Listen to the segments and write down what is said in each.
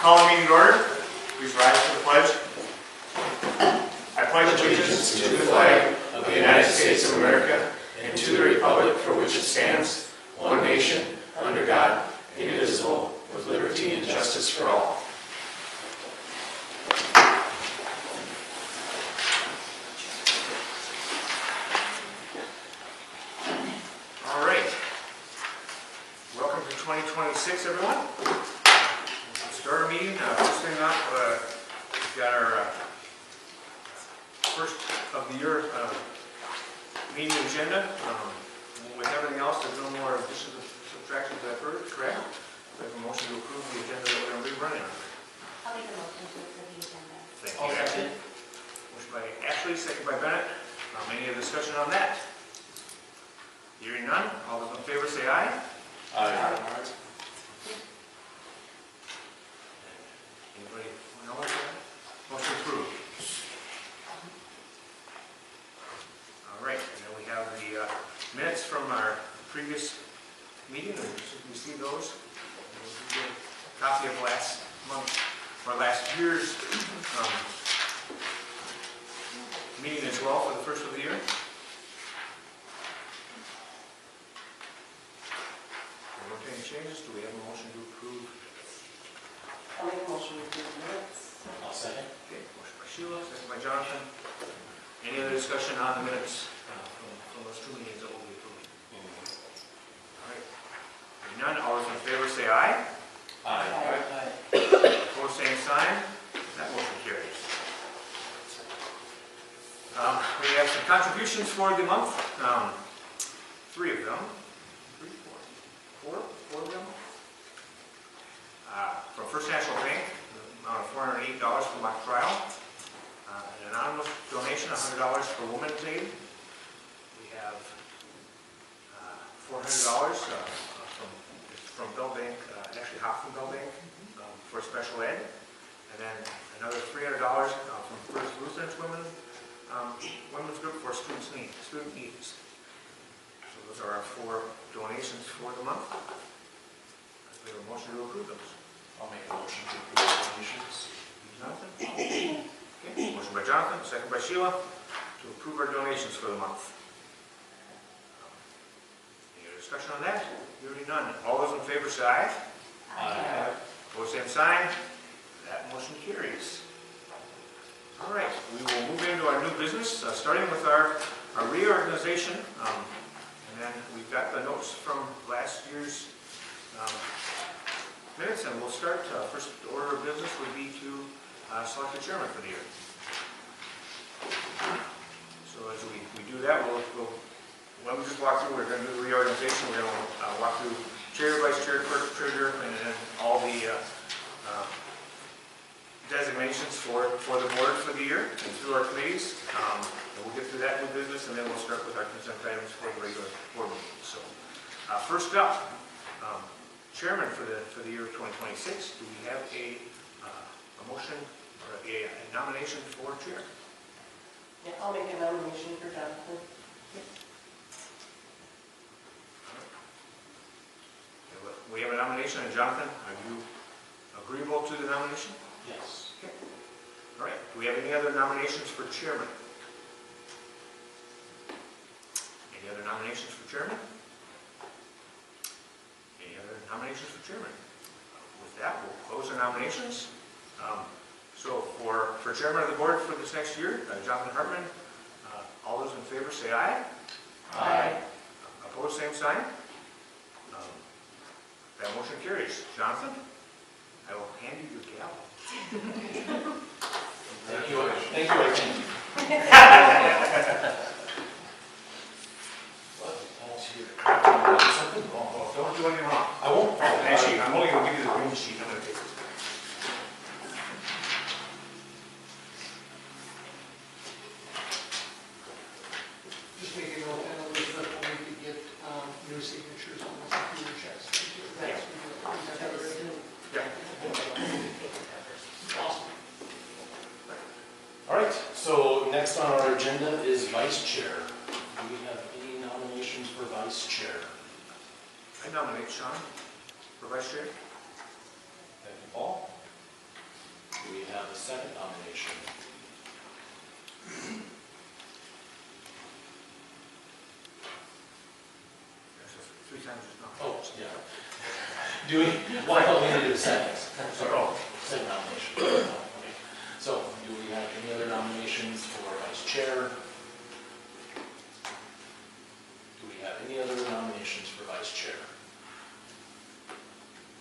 Call the meeting to order. Please rise for the pledge. I pledge allegiance to the flag of the United States of America and to the republic for which it stands, one nation, under God, indivisible, with liberty and justice for all. All right. Welcome to 2026, everyone. Start our meeting. First thing up, we've got our first of the year meeting agenda. With everything else, there's no more additions or subtractions that I've heard, correct? We have a motion to approve the agenda that we're going to be running on. I'll make a motion to approve the agenda. Thank you, Ashley. Motion by Ashley, second by Bennett. Any other discussion on that? Hearing none, all those in favor say aye. Aye. Anybody know what that? Motion approved. All right, and then we have the minutes from our previous meeting. We see those. We'll get a copy of last month or last year's meeting as well for the first of the year. Any changes? Do we have a motion to approve? I'll make a motion to approve the minutes. I'll second. Okay, motion by Sheila, second by Jonathan. Any other discussion on the minutes from those two meetings that will be approved? All right. Hearing none, all those in favor say aye. Aye. Opposed, same sign. That motion carries. We have some contributions for the month. Three of them. Four of them. From First National Bank, the amount of $408 for mock trial. An anonymous donation, $100 for Women's Aid. We have $400 from Bell Bank, actually Hoffman Bell Bank, for special ed. And then another $300 from First Lutheran's Women's Group for student needs. So those are our four donations for the month. We have a motion to approve those. I'll make a motion to approve the donations. Jonathan? Okay, motion by Jonathan, second by Sheila, to approve our donations for the month. Any other discussion on that? Hearing none. All those in favor say aye. Aye. Opposed, same sign. That motion carries. All right, we will move into our new business, starting with our reorganization. And then we've got the notes from last year's minutes, and we'll start. First order of business would be to select a chairman for the year. So as we do that, when we just walk through, we're going to do the reorganization. We're going to walk through chair, vice chair, clerk, treasurer, and then all the designations for the board for the year and through our committees. And we'll get through that new business, and then we'll start with our consent items for the regular board meeting. So first up, chairman for the year 2026. Do we have a motion or a nomination for chair? Yeah, I'll make a nomination for Jonathan. We have a nomination, and Jonathan, are you agreeable to the nomination? Yes. Okay. All right. Do we have any other nominations for chairman? Any other nominations for chairman? Any other nominations for chairman? With that, we'll close our nominations. So for chairman of the board for this next year, Jonathan Hartman. All those in favor say aye. Aye. Opposed, same sign. That motion carries. Jonathan, I will hand you your gavel. Thank you. Thank you, I think. What? Almost here. Something wrong. Don't do anything wrong. I won't. Actually, I'm only going to give you the green sheet. I'm going to take this. Just make a note, and Elizabeth, when we could get new signatures on the computer checks. Yeah. Awesome. All right, so next on our agenda is vice chair. Do we have any nominations for vice chair? I nominate Sean for vice chair. Thank you, Paul. a second nomination. That's just 3 times as much. Oh, yeah. Do we, well, we need to do a second. Oh. Second nomination. Okay. So, do we have any other nominations for vice chair? Do we have any other nominations for vice chair?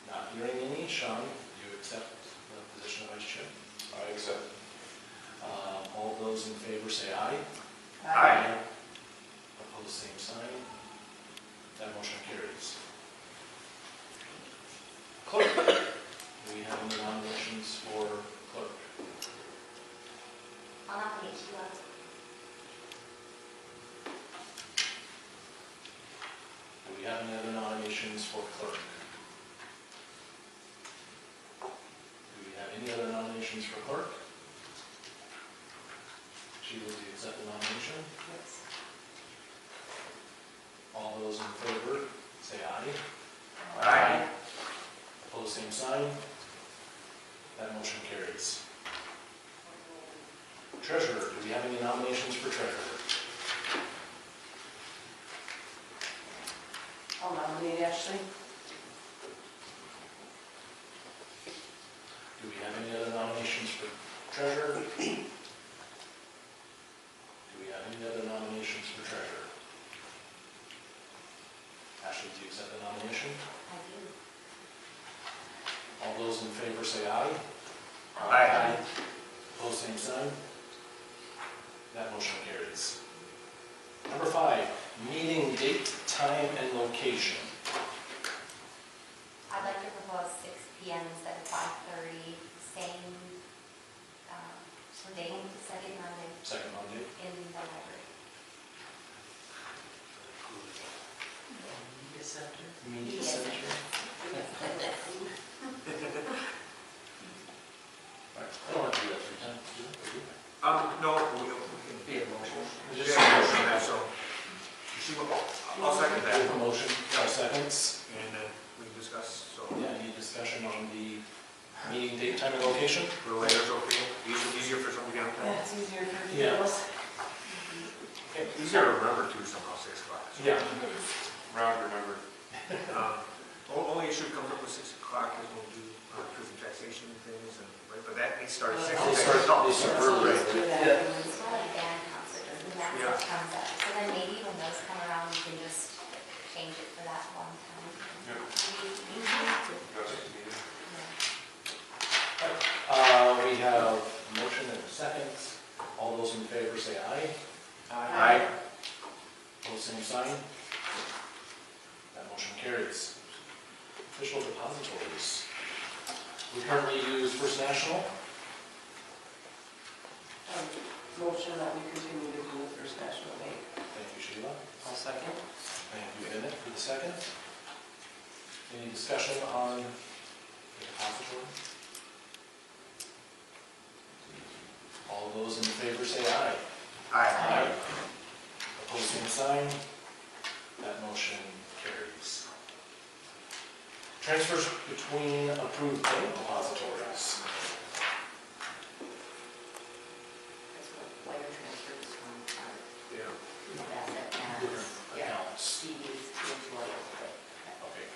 Not hearing any. Sean, do you accept the position of vice chair? I accept. All those in favor say aye. Aye. Opposed, same sign. That motion carries. Clerk, do we have any nominations for clerk? I'll nominate Sheila. Do we have any other nominations for clerk? Do we have any other nominations for clerk? Sheila, do you accept the nomination? Yes. All those in favor, say aye. Aye. Opposed, same sign. That motion carries. Treasurer, do we have any nominations for treasurer? I'll nominate Ashley. Do we have any other nominations for treasurer? Do we have any other nominations for treasurer? Ashley, do you accept the nomination? I do. All those in favor say aye. Aye. Opposed, same sign. That motion carries. Number 5, meeting date, time, and location. I'd like to propose 6 PM instead of 5:30, same, day, second Monday Second Monday. in the library. Media Yes. center. Right. I don't have to do that 3 times, do I? No, we can be a motion. Just- Yeah, motion on that, so. I'll second We have that, a motion, 5 seconds. and we can discuss, so. Yeah, any discussion on the meeting date, time, and location? The later's okay, easier for somebody to Yeah, it's easier for Yeah. people. Easier to remember too, somehow, 6 o'clock. Yeah. Round, remember. Only issue comes up with 6 o'clock is we'll do truth and taxation things, and, right, but that, they start at 6. They start early, So let's do that. It's more like band concert, and that's Yeah. what comes up. So then maybe when those come around, we can just change it for that one time. Yep. Yeah. We have a motion and a second. All those in favor say aye. Aye. Opposed, same sign. That motion carries. Official depositories. We currently use First National. Motion that we continue to do with First National Bank. Thank you, Sheila. I'll second. Thank you, Bennett, for the second. Any discussion on the depository? All those in favor say aye. Aye. Opposed, same sign. That motion carries. Transfers between approved bank depositories. That's what wire transfers from our Yeah. asset Different accounts. Yeah, accounts. CDs to wire. Okay.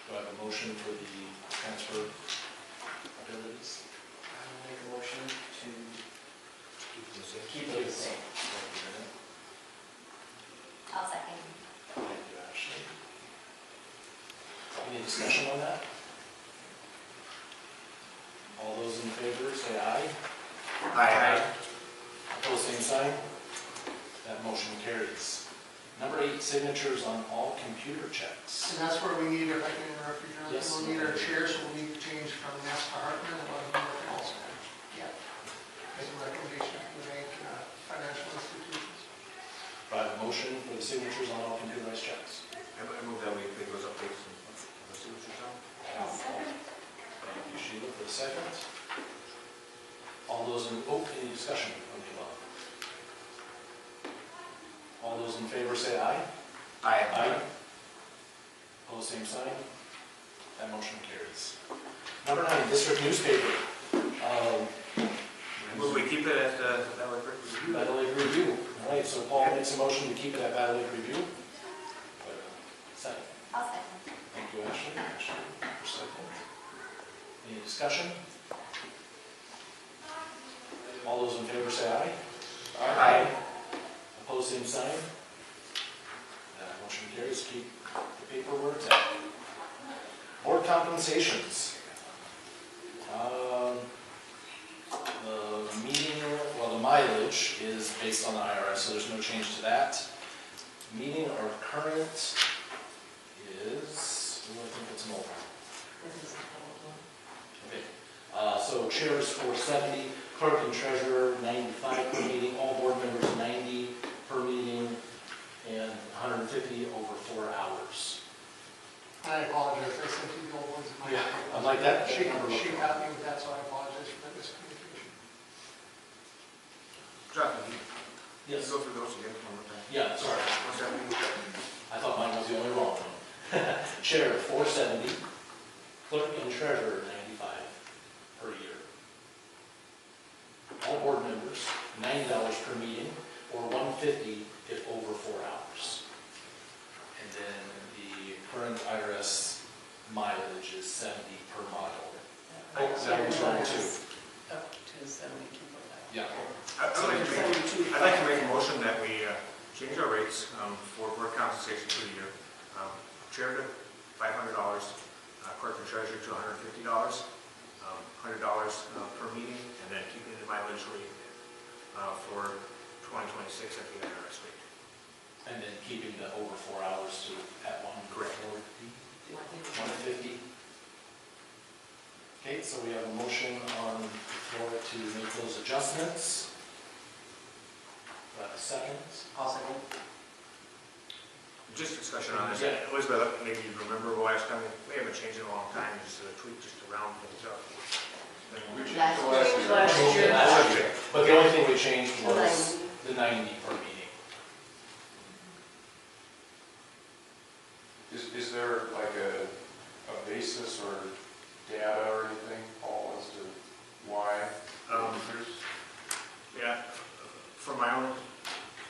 Do I have a motion for the transfer abilities? I'll make a motion to Keep keep it the same. Thank you, Bennett. I'll second. Thank you, Ashley. Any discussion on that? All those in favor say aye. Aye. Opposed, same sign. That motion carries. Number 8, signatures on all computer checks. And that's where we need, if I can interrupt you, Jonathan, Yes. we'll need our chair, so we'll need to change from Ness to Hartman, and we'll have Mark Olson. Yeah. As a recommendation from the bank, financial institutions. Do I have a motion for the signatures on all computerized checks? I move that we take those updates and let's see what you're saying. I'll second. Thank you, Sheila, for the second. All those in, any discussion on the above? All those in favor say aye. Aye. Opposed, same sign. That motion carries. Number 9, district newspaper. Will we keep it at Valley Brook Review? Battle Lake Review. All right, so Paul makes a motion to keep that Battle Lake Review. Second. I'll second. Thank you, Ashley. Ashley, for second. Any discussion? All those in favor say aye. Aye. Opposed, same sign. Motion carries. Keep the paperwork. Board compensations. The meeting, well, the mileage is based on the IRS, so there's no change to that. Meeting or current is, I think it's an old one. This is the whole Okay. So chair is 470, clerk and treasurer 95 per meeting, all board members 90 per meeting, and 150 over 4 hours. I apologize, I sent you the old ones. in my- Yeah, I like that. She got me with that, so I apologize for that miscommunication. Jonathan, can you Yes. go through those again one more time? Yeah, sorry. What's that mean? I thought mine was the only wrong one. Chair 470, clerk and treasurer 95 per year. All board members $90 per meeting, or 150 if over 4 hours. And then the current IRS mileage is 70 per mile. Oh, 72. Up to 72.5. Yeah. I'd like to make a motion that we change our rates for work compensation for the year. Chair to $500, clerk and treasurer to $150, $100 per meeting, and then keeping the mileage rate for 2026 at the IRS rate. And then keeping the over 4 hours to at 150. Okay, so we have a motion on the floor to make those adjustments. Do I have a second? I'll second. Just discussion on this. Yeah. Elizabeth, maybe you remember last time, we haven't changed in a long time, just a tweak just to round things up. We changed Last the last year. year. Last Changed it year. last year. But the only thing we changed The was 90. the 90 per meeting. Is there like a basis or data or anything, Paul, as to why? Yeah, from my own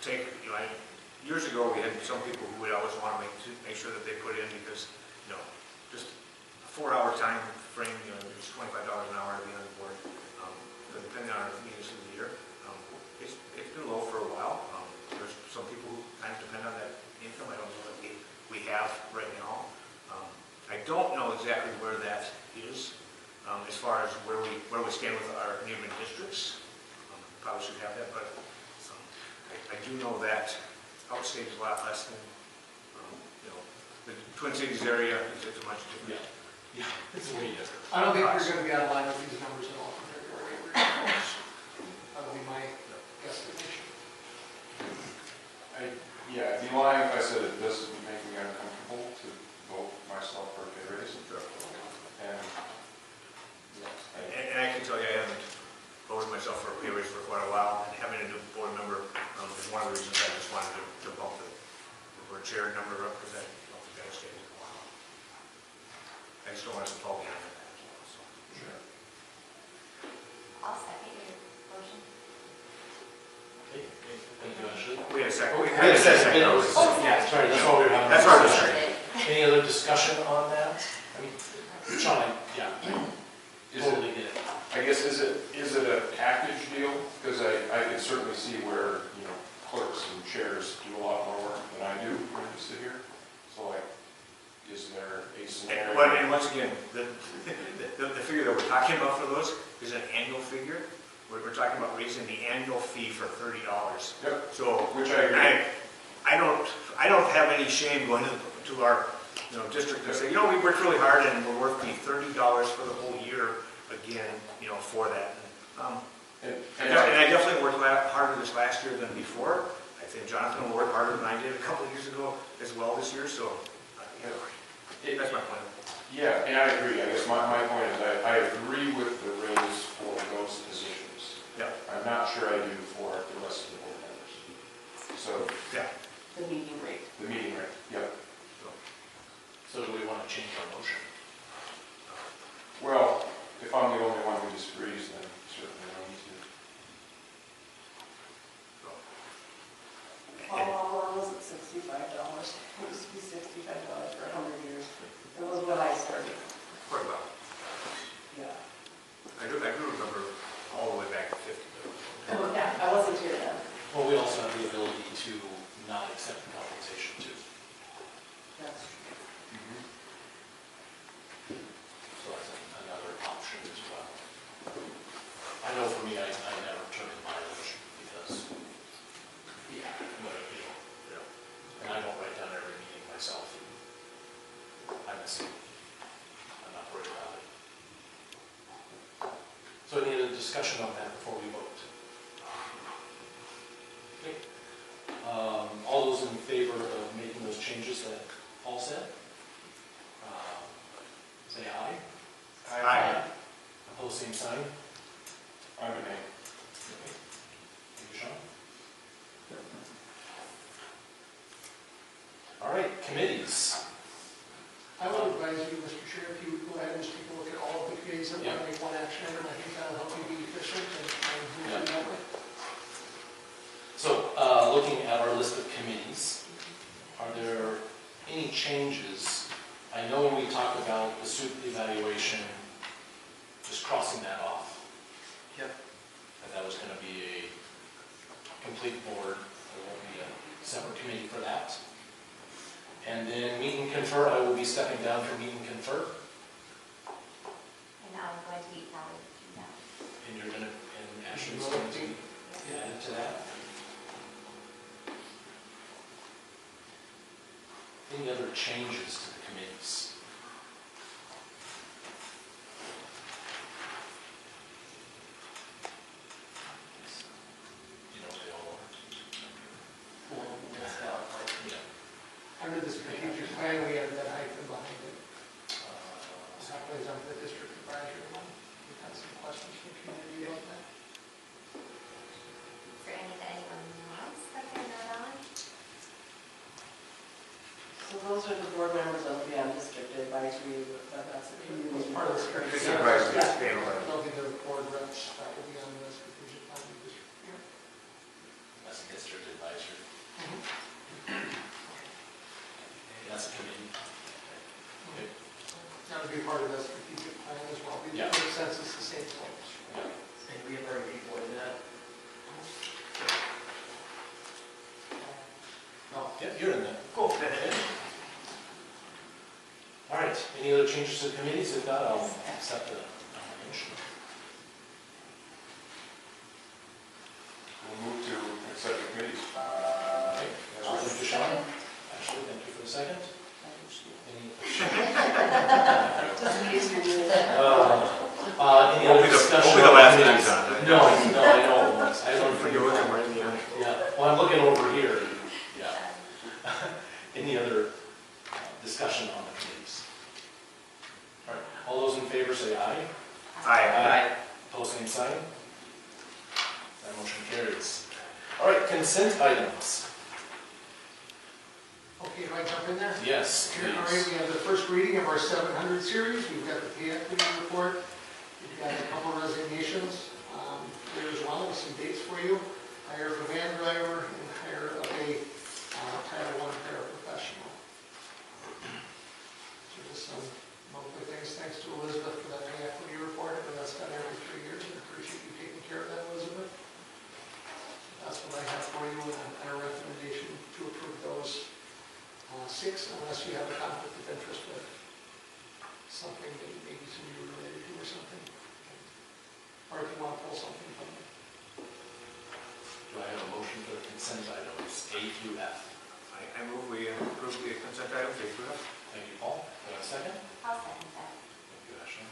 take, years ago, we had some people who would always want to make sure that they put in because, just a 4-hour time frame, it's $25 an hour to be on the board, depending on our meetings of the year. It's been low for a while. There's some people who kind of depend on that income. I don't know that we have right now. I don't know exactly where that is as far as where we stand with our neighboring districts. Probably should have that, but I do know that outstate is a lot less than, the Twin Cities area is a much different. Yeah, it's way different. I don't think we're going to be out of line with these numbers at all compared to our neighbors. That would be my estimation. Yeah, I'd be lying if I said it doesn't make me uncomfortable to vote myself for a pay raise. And And I can tell you, I haven't voted myself for a pay raise for quite a while, and having a new board member is one of the reasons I just wanted to bump the board chair number up, because I don't think I've stayed in a while. I just don't want us to fall behind on that as well, so. sure. I'll second your motion. Okay, thank you, Ashley. We had a second. We had a second. Yeah, sorry, that's all we were having. That's what I was saying. Any other discussion on that? I mean, Sean, yeah, Is totally it, get it. I guess, is it a package deal? Because I can certainly see where, clerks and chairs do a lot more work than I do when I sit here. So like, is there a scenario? And once again, the figure that we're talking about for those is an annual figure. We're talking about raising the annual fee for $30. Yep, So, which I agree. I don't have any shame going to our, district and say, we worked really hard and we're worth the $30 for the whole year again, for that. And And I definitely worked harder this last year than before. I think Jonathan will work harder than I did a couple of years ago as well this year, so, that's my point. Yeah, and I agree. I guess my point is I agree with the raise for those positions. Yeah. I'm not sure I do for the rest of the board members. So, Yeah. The meeting rate. the meeting rate, yep. So do we want to change our motion? Well, if I'm the only one who disagrees, then So I need a discussion on that before we vote. Okay. All those in favor of making those changes that Paul said? Say aye. Aye. Opposed, same sign. I'm an A. Okay. Thank you, Sean. All right, committees. I would advise you, Mr. Chair, if you would go ahead and just take a look at all of the committees that want to make one action item, I think that'll help you be efficient and move it that way. So, looking at our list of committees, are there any changes? I know when we talked about the SUP evaluation, just crossing that off. Yep. That was going to be a complete board, there won't be a separate committee for that. And then meet and confer, I will be stepping down from meet and confer, And I'm going to be probably do that. and you're going to, and Ashley's going to be added to that. Any other changes to the committees? You know what they all are? Yeah. Under the strategic plan, we have that hyphen behind it. Uh, That plays under the district advisory one. We've had some questions from the community about that. Is there any that anyone wants that they're not on? So those are the board members of the district advisory, that's the community. It's part of the strategic. It's advisory, it's Yeah. panel. There'll be the board reps that will be on the strategic plan of the district. Yeah. That's a district advisory. That's a committee. Okay. That would be part of the strategic plan as well. We Yeah. make sense, it's the same folks. And we have already people in that. Oh, yeah, you're in there. Cool. Okay. All right, any other changes to the committees? If not, I'll accept the nomination. We'll move to accept the committees. Okay, thank you, Sean. Ashley, thank you for the second. Any any other discussion? Hopefully the on last committees? one's on. No, I know. I don't For you, look at right in the eye. Yeah, well, I'm looking over here. Yeah. Any other discussion on the committees? All right, all those in favor say aye. Aye. Opposed, same sign. That motion carries. All right, consent items. Okay, do I jump in there? Yes, Here, all right, please. we have the first reading of our 700 series. We've got the pay equity report. We've got a couple resignations. There's one with some dates for you. Hire of a van driver and hire of a Title I paraprofessional. So just some monthly things. Thanks to Elizabeth for that pay equity report. And that's done every 3 years. I appreciate you taking care of that, Elizabeth. That's what I have for you, and a recommendation to approve those 6, unless you have a conflict of interest with something that maybe some of you are related to or something. Or if you want to pull something from it. Do I have a motion for the consent items A through F? I move we approve the consent items, A through F. Thank you, Paul. Do I have a second? I'll second that. Thank you, Ashley.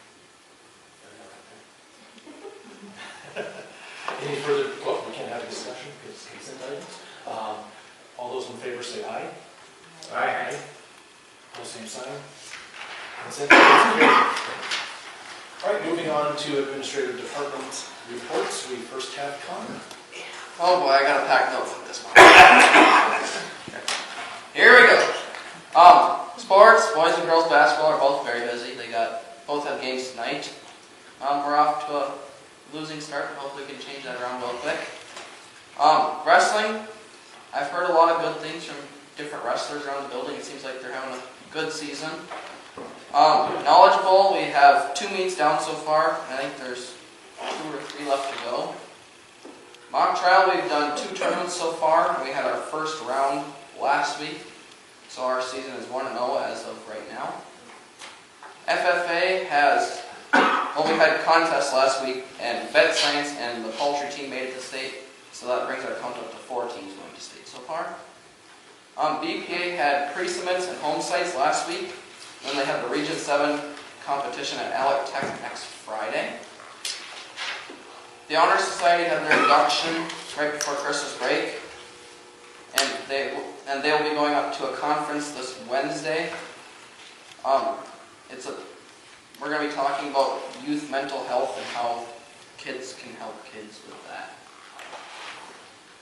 Any further, well, we can't have a discussion because it's consent items. All those in favor say aye. Aye. Opposed, same sign. Consent items carried. All right, moving on to administrative department reports. We first have Connor. Oh boy, I got a packed note for this one. Here we go. Sports, boys and girls basketball are both very busy. Both have games tonight. We're off to a losing start, but hopefully we can change that around real quick. Wrestling, I've heard a lot of good things from different wrestlers around the building. It seems like they're having a good season. Knowledgeable, we have 2 meets down so far. I think there's 2 or 3 left to go. Mock trial, we've done 2 tournaments so far. We had our first round last week. So our season is 1-0 as of right now. FFA has, well, we had contests last week, and Vet Science and the poultry team made it to state. So that brings our count up to 4 teams going to state so far. BPA had pre-submits and home sites last week. Then they have the Region 7 competition at Alec Tech next Friday. The Honor Society had their induction right before Christmas break, and they will be going up to a conference this Wednesday. We're going to be talking about youth mental health and how kids can help kids with that.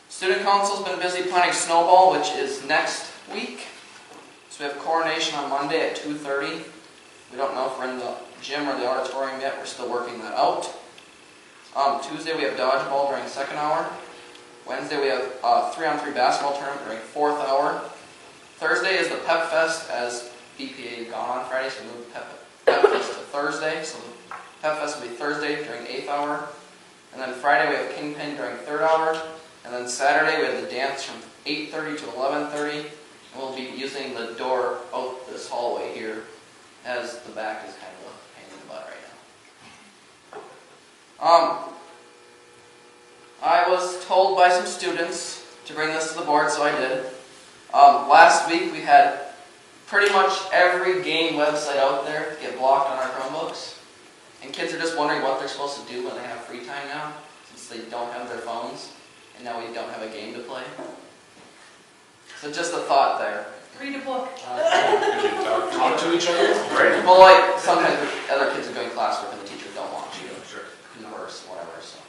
Student Council's been busy planning Snowball, which is next week. So we have coronation on Monday at 2:30. We don't know if we're in the gym or the auditorium yet. We're still working that out. Tuesday we have dodgeball during second hour. Wednesday we have 3-on-3 basketball tournament during fourth hour. Thursday is the Pep Fest, as BPA had gone on Friday, so we moved Pep Fest to Thursday. So the Pep Fest will be Thursday during 8th hour. And then Friday we have Kingpin during 3rd hour. And then Saturday we have the dance from 8:30 to 11:30. And we'll be using the door out this hallway here, as the back is kind of a pain in the butt right now. I was told by some students to bring this to the board, so I did. Last week we had pretty much every game website out there get blocked on our Chromebooks. And kids are just wondering what they're supposed to do when they have free time now, since they don't have their phones, and now we don't have a game to play. So just a thought there. Read a book. Talk to each other? Great. Well, like, sometimes other kids are doing classwork and the teachers don't want you. Sure. Converse, whatever, so.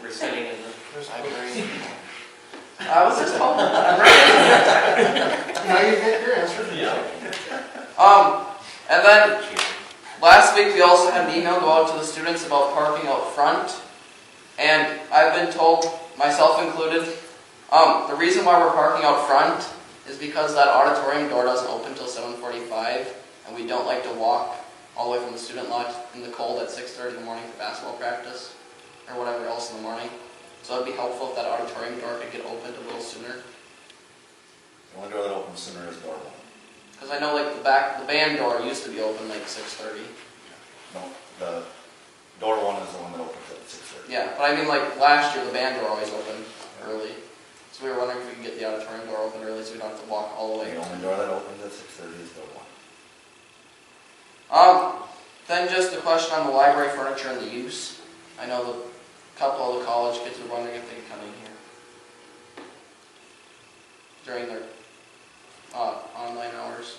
We're sitting in the library. I was just hoping. Now you get your answer. And then last week we also had an email go out to the students about parking out front. And I've been told, myself included, the reason why we're parking out front is because that auditorium door doesn't open until 7:45, and we don't like to walk all the way from the student lodge in the cold at 6:30 in the morning for basketball practice, or whatever else in the morning. So it'd be helpful if that auditorium door could get opened a little sooner. The only door that opens sooner is door one. Because I know like the band door used to be open like 6:30. No, the door one is the one that opens at 6:30. Yeah, but I mean like last year the band door always opened early. So we were wondering if we could get the auditorium door open early so we don't have to walk all the way. The only door that opens at 6:30 is door one. Then just a question on the library furniture and the use. I know a couple of the college kids were wondering if they could come in here during their online hours.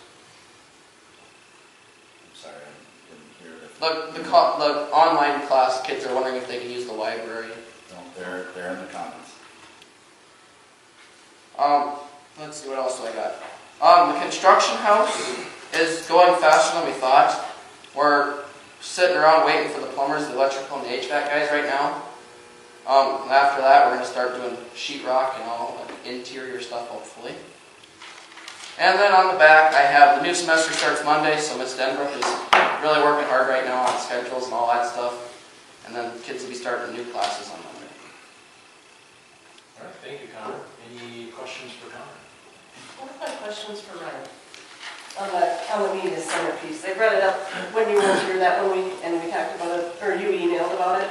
I'm sorry, I didn't hear it. The online class kids are wondering if they can use the library. No, they're in the comments. Let's see, what else do I got? The construction house is going faster than we thought. We're sitting around waiting for the plumbers, the electrical, and the HVAC guys right now. And after that, we're going to start doing sheetrock and all the interior stuff, hopefully. And then on the back, I have the new semester starts Monday, so Miss Denbrook is really working hard right now on schedules and all that stuff. And then the kids will be starting new classes on Monday. All right, thank you, Connor. Any questions for Connor? One of my questions for Ryan on the media center piece. I brought it up when you were here that one week and we talked about it, or you emailed about it.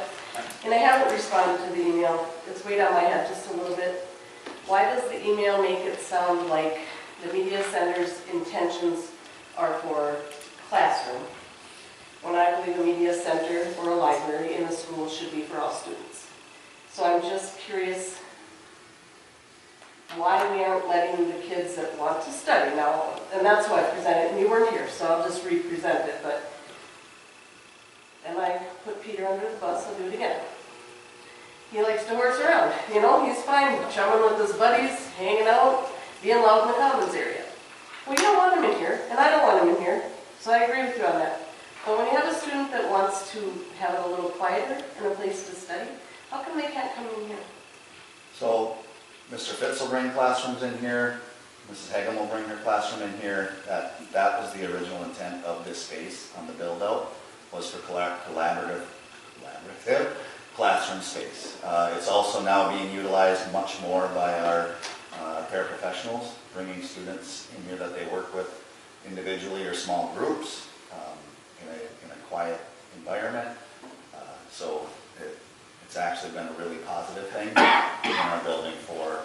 And I haven't responded to the email. It's weighed on my head just a little bit. Why does the email make it sound like the media center's intentions are for classroom, when I believe a media center or a library in a school should be for all students? So I'm just curious why we aren't letting the kids that want to study now, and that's why I presented, and you weren't here, so I'll just re-present it, but, and I put Peter under the bus, I'll do it again. He likes to horse around, you know, he's fine chumming with his buddies, hanging out, being loud in the commons area. Well, you don't want him in here, and I don't want him in here, so I agree with you on that. But when you have a student that wants to have it a little quieter and a place to study, how come they can't come in here? So, Mr. Fitz will bring classrooms in here, Mrs. Hagan will bring her classroom in here. That was the original intent of this space on the build-out, was for collaborative classroom space. It's also now being utilized much more by our paraprofessionals, bringing students in here that they work with individually or small groups in a quiet environment. So it's actually been a really positive thing in our building for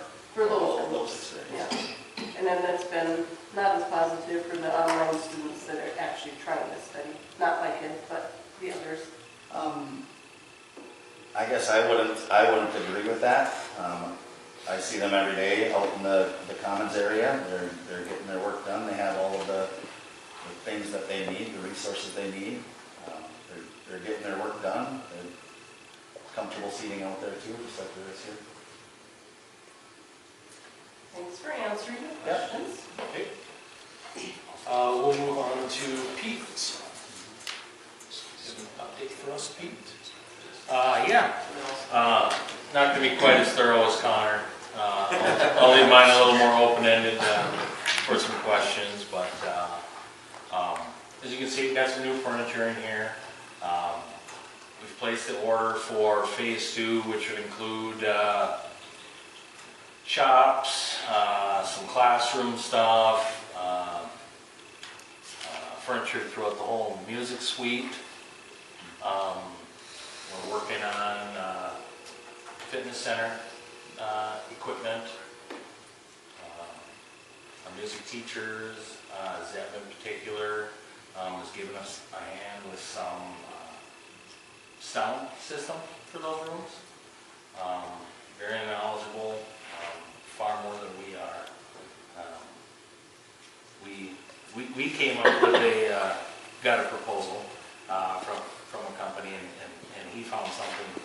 all of those experiences. Yeah. And then that's been not as positive for the online students that are actually trying to study. Not my kids, but the others. I guess I wouldn't agree with that. I see them every day out in the commons area. They're getting their work done. They have all of the things that they need, the resources they need. They're getting their work done. They're comfortable seating out there too, just like there is here. Thanks for answering the Yep. questions. Okay. We'll move on to Pete. Just an update for us, Pete. Yeah, not gonna be quite as thorough as Connor. I'll leave mine a little more open-ended for some questions, but as you can see, we've got some new furniture in here. We've placed the order for phase 2, which would include shops, some classroom stuff, furniture throughout the whole music suite. We're working on fitness center equipment. Our music teachers, Zeb in particular, was giving us a hand with some sound system for those rooms. Very knowledgeable, far more than we are. We came up with got a proposal from a company, and he found something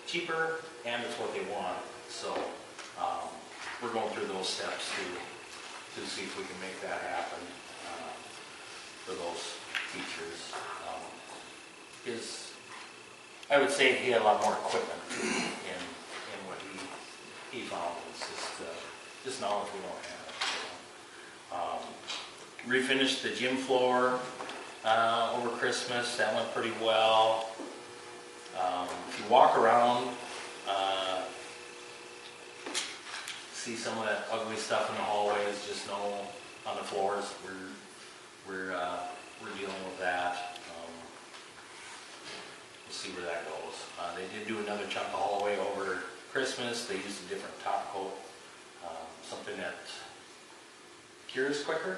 cheaper, and it's what they want. So we're going through those steps to see if we can make that happen for those teachers. I would say he had a lot more equipment in what he found. It's just knowledge we don't have. Refinished the gym floor over Christmas. That went pretty well. If you walk around, see some of that ugly stuff in the hallways, just know on the floors. We're dealing with that. We'll see where that goes. They did do another chunk of hallway over Christmas. They used a different top coat, something that cures quicker.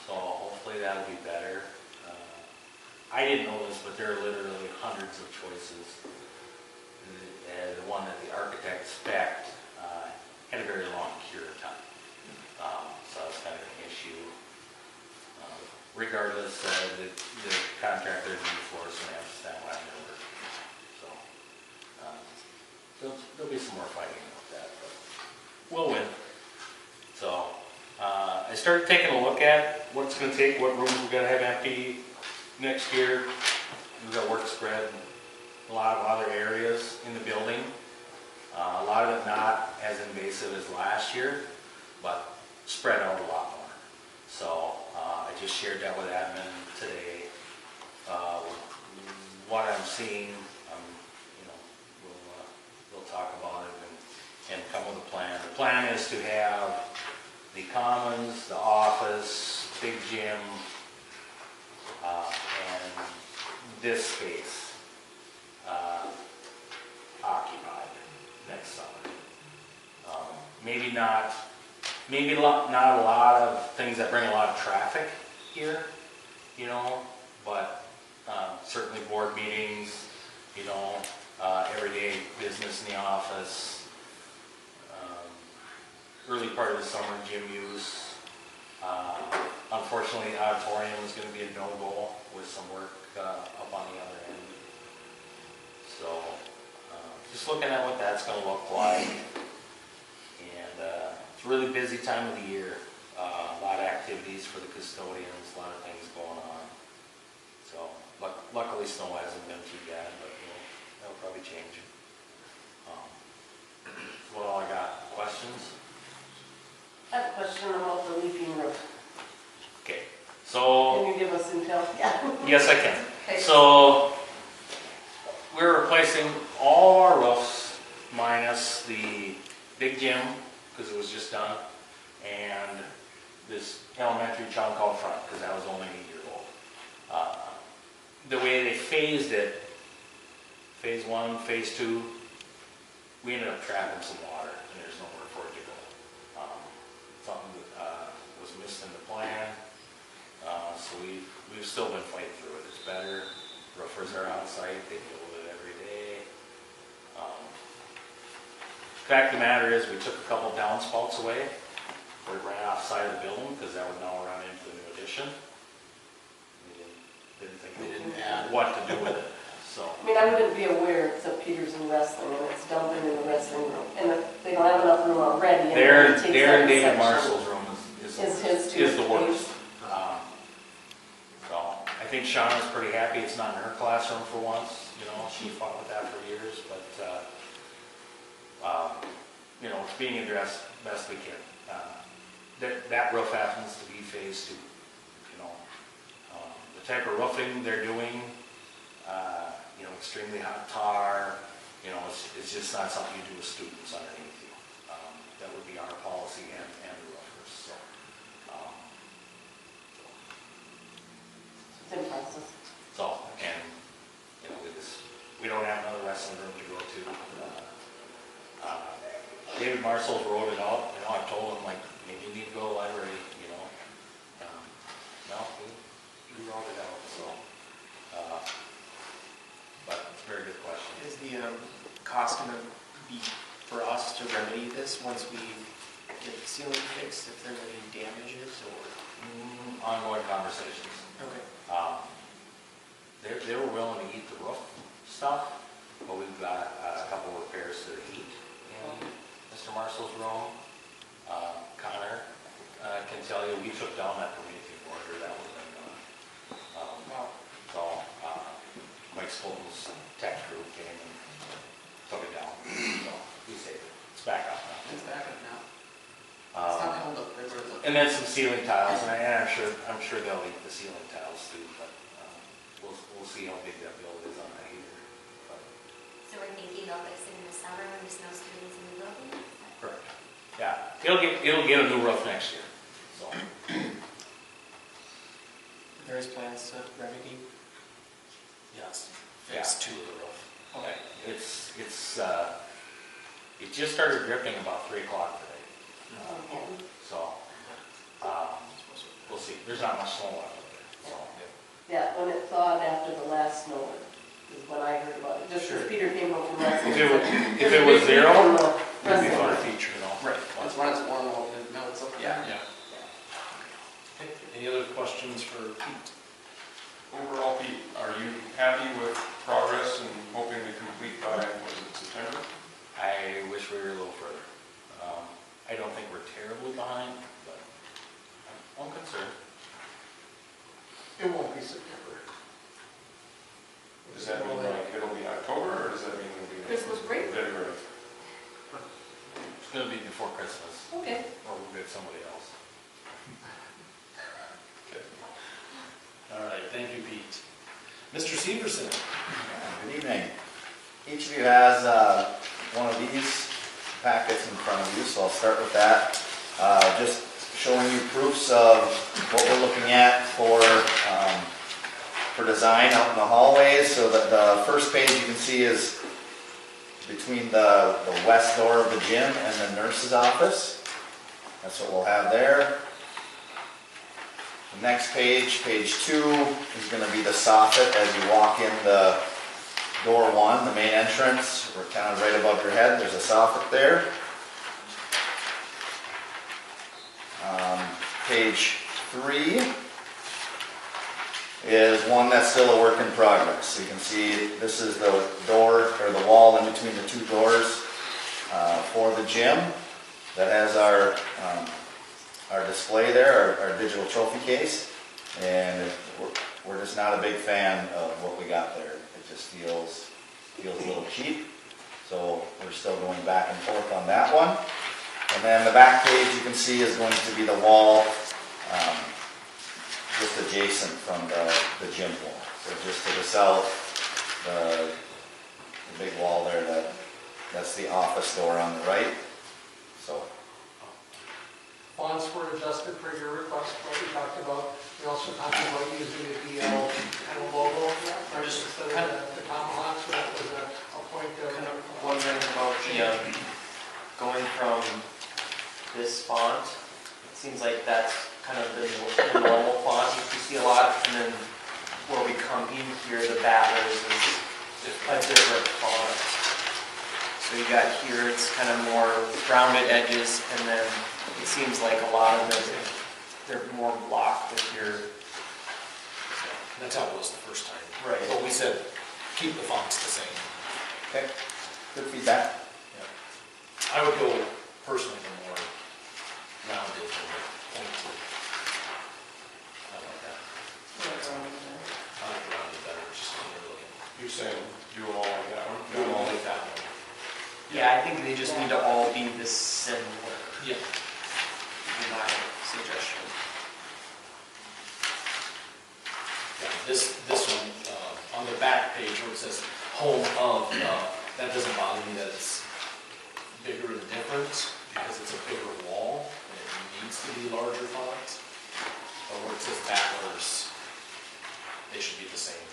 So hopefully that'll be better. I didn't know this, but there are literally hundreds of choices. The one that the architect spec'd had a very long cure time. So that's kind of an issue. Regardless, the contractor in the floor is going to have to stand by their work. So there'll be some more fighting with that, but we'll win. So I started taking a look at what it's going to take, what rooms we're going to have empty next year. We've got work spread in a lot of other areas in the building. A lot of it not as invasive as last year, but spread out a lot more. So I just shared that with admin today. What I'm seeing, we'll talk about it and come with a plan. The plan is to have the commons, the office, big gym, and this space occupied next summer. Maybe not a lot of things that bring a lot of traffic here, but certainly board meetings, everyday business in the office. Early part of the summer, gym use. Unfortunately, the auditorium is going to be a no-go with some work up on the other end. So, just looking at what that's going to look like. And it's a really busy time of the year. A lot of activities for the custodians, a lot of things going on. So, luckily snow hasn't been too bad, but that'll probably change. That's all I got. Questions? I have a question about the leaking roof. Okay, so, Can you give us intel? Yeah. yes I can. Okay. So, we're replacing all our roofs minus the big gym, because it was just done, and this elementary chunk out front, because that was only 8 years old. The way they phased it, phase 1, phase 2, we ended up trapping some water, and there's nowhere for it to go. Something that was missed in the plan, so we've still been fighting through it. It's better, roofers are on site, they deal with it every day. Fact of the matter is, we took a couple downspouts away, we ran off side of the building, because that would now run into the new addition. We didn't think They didn't add. what to do with it, so. I mean, I wouldn't be aware except Peter's in wrestling and it's dumping in the wrestling room. And if they don't have enough room already. and There, it takes there, that David section. Marshall's room Is his too. is the worst. So, I think Shauna's pretty happy it's not in her classroom for once, you know, she fought with that for years, but, you know, it's being addressed best we can. That roof happens to be phase 2, you know. The type of roofing they're doing, you know, extremely hot tar, you know, it's just not something you do with students underneath you. That would be our policy and the roofers, so. It's in process. So, and, you know, we don't have another wrestling room to go to. David Marshall's wrote it out, you know, I told him, like, maybe you need to go to the library, you know. No, he wrote it out, so. But it's a very good question. Is the cost going to be for us to remedy this once we get the ceiling fixed, if there's any damages or? Ongoing conversations. Okay. They were willing to eat the roof stuff, but we've got a couple of repairs to the heat in Mr. Marshall's room. Connor can tell you, we took down that Promethean border, that was been done. So, Mike Spolton's tech crew came and took it down, so we saved it. It's back up now. It's back up now. It's not held up. And then some ceiling tiles, and I'm sure they'll eat the ceiling tiles too, but we'll see how big that build is on that heater. But, So we're thinking they'll fix it in the summer when there's no students in the building? correct. Yeah, it'll get a new roof next year, so. There is plans to remedy. Yes, Yeah. fix 2 of the roof. Okay. It just started dripping about 3 o'clock today, so, we'll see. There's not much snow left up there, so. Yeah, when it thawed after the last snow is when I heard about it. Just as Peter came home from wrestling. If it was zero, From the it'd be wrestling fun to room. feature, you know. Right. That's when it's warm, it melts up. Yeah. Yeah. Okay, any other questions for Pete? Overall, Pete, are you happy with progress and hoping to complete by, was it September? I wish we were a little further. I don't think we're terribly behind, but I'm concerned. It won't be September. Does that mean like it'll be October, or does that mean it'll be? Christmas break? February? It's gonna be before Christmas, Okay. or we'll get somebody else. Okay. All right, thank you, Pete. Mr. Severson? Good evening. Each of you has one of these packets in front of you, so I'll start with that. Just showing you proofs of what we're looking at for design out in the hallways. So that the first page you can see is between the west door of the gym and the nurse's office. That's what we'll have there. The next page, page 2, is going to be the soffit as you walk in the door 1, the main entrance. We're kind of right above your head. There's a soffit there. Page 3 is one that's still a work in progress. So you can see this is the door or the wall in between the 2 doors for the gym that has our display there, our digital trophy case, and we're just not a big fan of what we got there. It just feels a little cheap, so we're still going back and forth on that one. And then the back page you can see is going to be the wall just adjacent from the gym wall. So just to the south, the big wall there, that's the office door on the right. So. Fonts were adjusted per your request, what we talked about. We also talked about using the DL kind of logo, or just instead of the tomahawk, so that was a point of. Kind of wondering about the, going from this font, it seems like that's kind of the normal font which you see a lot, and then where we come in here, the Battlers is a different font. So you got here, it's kind of more rounded edges, and then it seems like a lot of them, they're more block with your. That's how it was the first time. Right. But we said, keep the fonts the same. Okay, good feedback. I would go personally the more rounded than the pointed. I like that. I like rounded better, just when you're looking. You're saying do them all like that one? Do them all like that one. Yeah, I think they just need to all be this similar, Yeah. in my suggestion. Yeah, this one, on the back page where it says home of, that doesn't bother me that it's bigger and different because it's a bigger wall and it needs to be larger fonts. But where it says Battlers, they should be the same.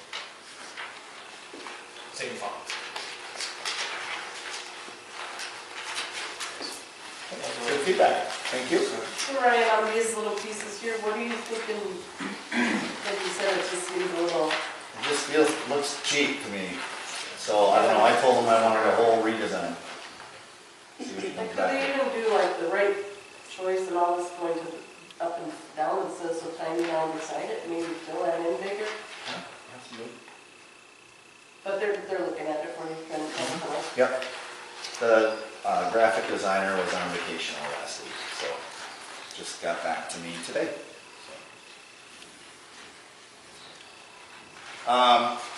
Same font. Good feedback. Thank you. So Ryan, on these little pieces here, what are you thinking? Like you said, it just seems a little, It just looks cheap to me. So I don't know, I told them I wanted a whole redesign. See what you think could they back. even do like the right choice and all this going to up and down instead of so tiny down beside it, maybe fill that in bigger? Absolutely. But they're looking at it for you, kind of. Yep. The graphic designer was on vacation all last week, so just got back to me today.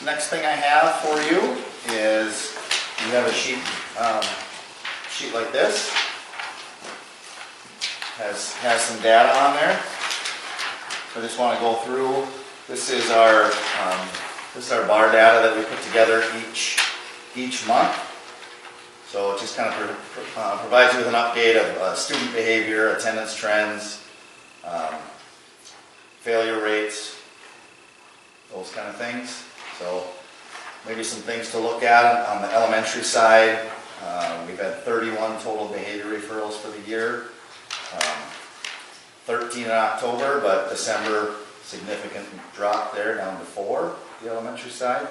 Next thing I have for you is you have a sheet like this. Has some data on there. So I just want to go through. This is our bar data that we put together each month. So it just kind of provides you with an update of student behavior, attendance trends, failure rates, those kind of things. So maybe some things to look at on the elementary side. We've had 31 total behavior referrals for the year. 13 in October, but December, significant drop there, down to 4, the elementary side.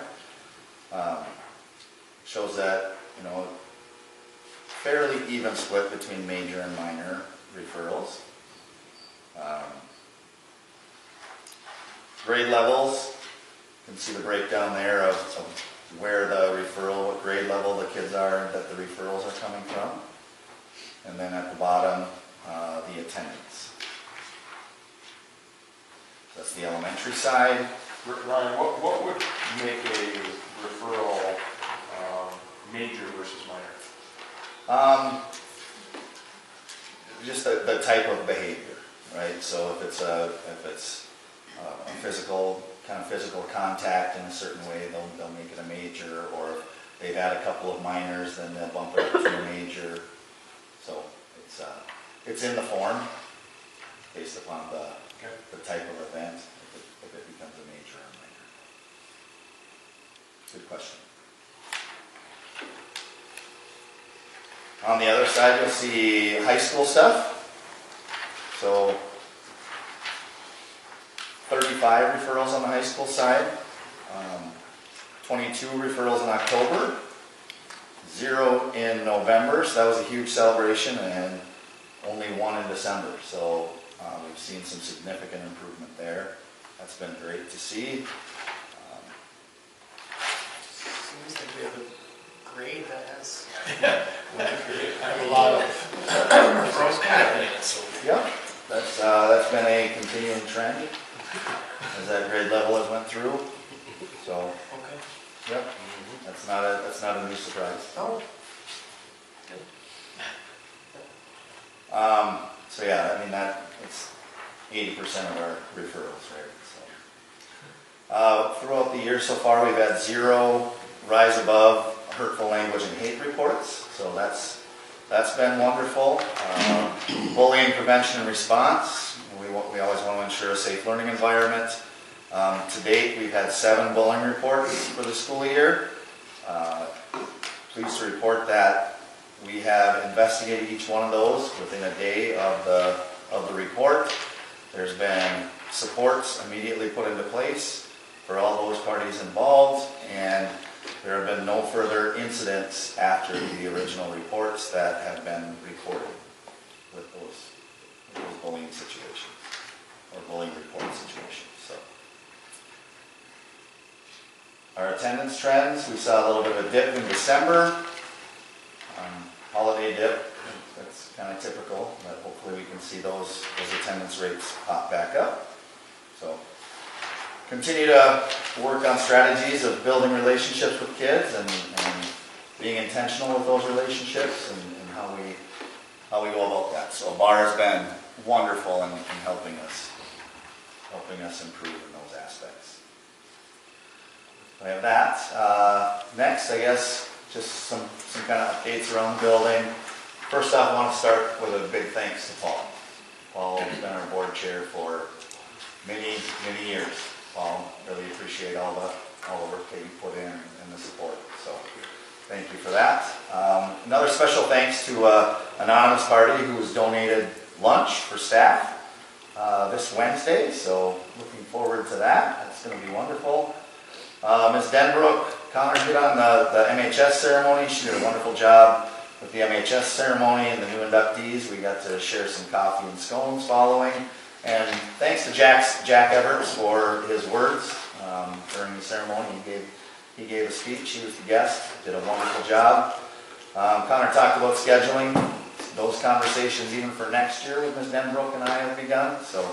Shows that, fairly even split between major and minor referrals. Grade levels, you can see the breakdown there of where the referral, what grade level the kids are that the referrals are coming from. And then at the bottom, the attendance. That's the elementary side. Ryan, what would make a referral major versus minor? Just the type of behavior, right? So if it's a physical contact in a certain way, they'll make it a major, or if they've had a couple of minors, then they'll bump it up to a major. So it's in the form based upon the type of event, if it becomes a major or minor. Good question. On the other side, you'll see high school stuff. So 35 referrals on the high school side, 22 referrals in October, 0 in November, so that was a huge celebration, and only 1 in December. So we've seen some significant improvement there. That's been great to see. Seems like we have a grade that has. I have a lot of pros happening, so. Yep, that's been a continuing trend as that grade level has went through. So, Okay. yep, that's not a new surprise. Oh. So yeah, I mean it's 80% of our referrals, right? So, throughout the year so far, we've had 0 rise above hurtful language and hate reports. So that's been wonderful. Bullying prevention and response. We always want to ensure a safe learning environment. To date, we've had 7 bullying reports for the school year. Pleased to report that we have investigated each one of those within a day of the report. There's been supports immediately put into place, for all those parties involved, and there have been no further incidents after the original reports that have been recorded with those bullying situations, or bullying report situations. So, our attendance trends, we saw a little bit of a dip in December, holiday dip. That's kind of typical, but hopefully we can see those attendance rates pop back up. So, continue to work on strategies of building relationships with kids and being intentional with those relationships and how we go about that. So BAR has been wonderful in helping us improve in those aspects. I have that. Next, I guess, just some kind of updates around the building. First off, I want to start with a big thanks to Paul. Paul has been our board chair for many, many years. Paul, really appreciate all the work that you put in and the support. So thank you for that. Another special thanks to Anonymous Party, who has donated lunch for staff this Wednesday. So looking forward to that. That's going to be wonderful. Ms. Denbrook, Connor hit on the MHS ceremony. She did a wonderful job with the MHS ceremony and the new inductees. We got to share some coffee and scones following. And thanks to Jack Everts for his words during the ceremony. He gave a speech. He was the guest. Did a wonderful job. Connor talked about scheduling. Those conversations, even for next year, with Ms. Denbrook and I have begun. So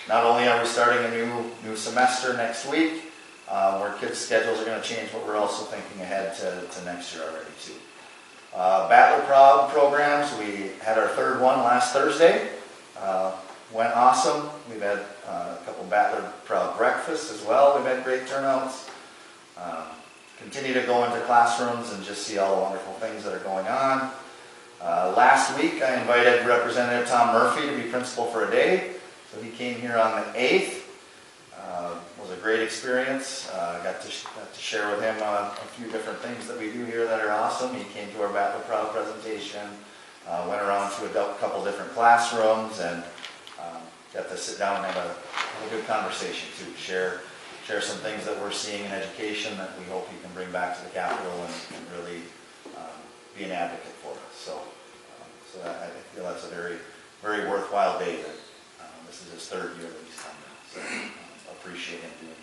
not only are we starting a new semester next week, where kids' schedules are going to change, but we're also thinking ahead to next year already too. Battler Proud programs. We had our third one last Thursday. Went awesome. We've had a couple Battler Proud breakfasts as well. We've had great turnouts. Continue to go into classrooms and just see all the wonderful things that are going on. Last week I invited Representative Tom Murphy to be principal for a day. So he came here on the 8th. It was a great experience. Got to share with him a few different things that we do here that are awesome. He came to our Battler Proud presentation. Went around to a couple different classrooms and got to sit down and have a good conversation too. Share some things that we're seeing in education that we hope he can bring back to the Capitol and really be an advocate for us. So I feel that's a very, very worthwhile day. That this is his third year that he's come in. So appreciate him doing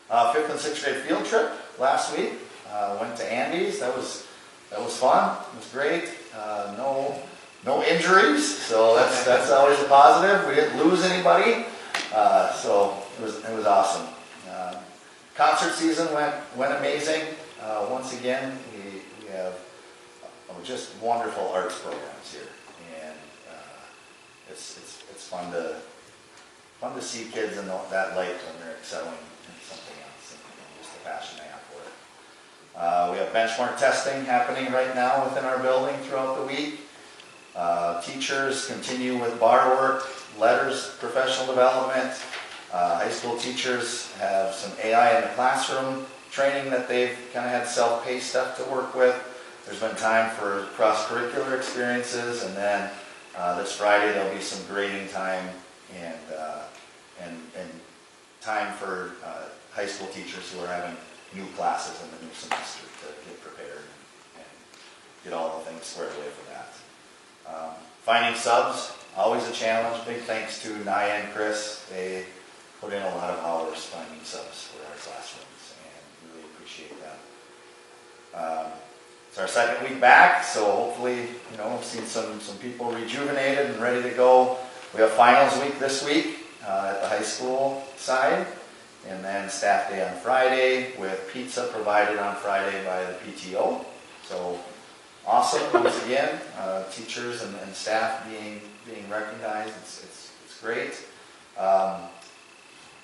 that. 5th and 6th grade field trip last week. Went to Andy's. That was fun. It was great. No injuries, so that's always a positive. We didn't lose anybody, so it was awesome. Concert season went amazing. Once again, we have just wonderful arts programs here, and it's fun to see kids in that light when they're excelling in something else, and just the passion they have for it. We have benchmark testing happening right now within our building throughout the week. Teachers continue with bar work, letters, professional development. High school teachers have some AI in the classroom training that they've kind of had self-paced stuff to work with. There's been time for cross-curricular experiences, and then this Friday there'll be some grading time and time for high school teachers who are having new classes in the new semester to get prepared and get all the things squared away for that. Finding subs, always a challenge. Big thanks to Naya and Chris. They put in a lot of hours finding subs for our classrooms, and really appreciate that. It's our second week back, so hopefully, we've seen some people rejuvenated and ready to go. We have finals week this week at the high school side, and then staff day on Friday with pizza provided on Friday by the PTO. So awesome, once again, teachers and staff being recognized. It's great.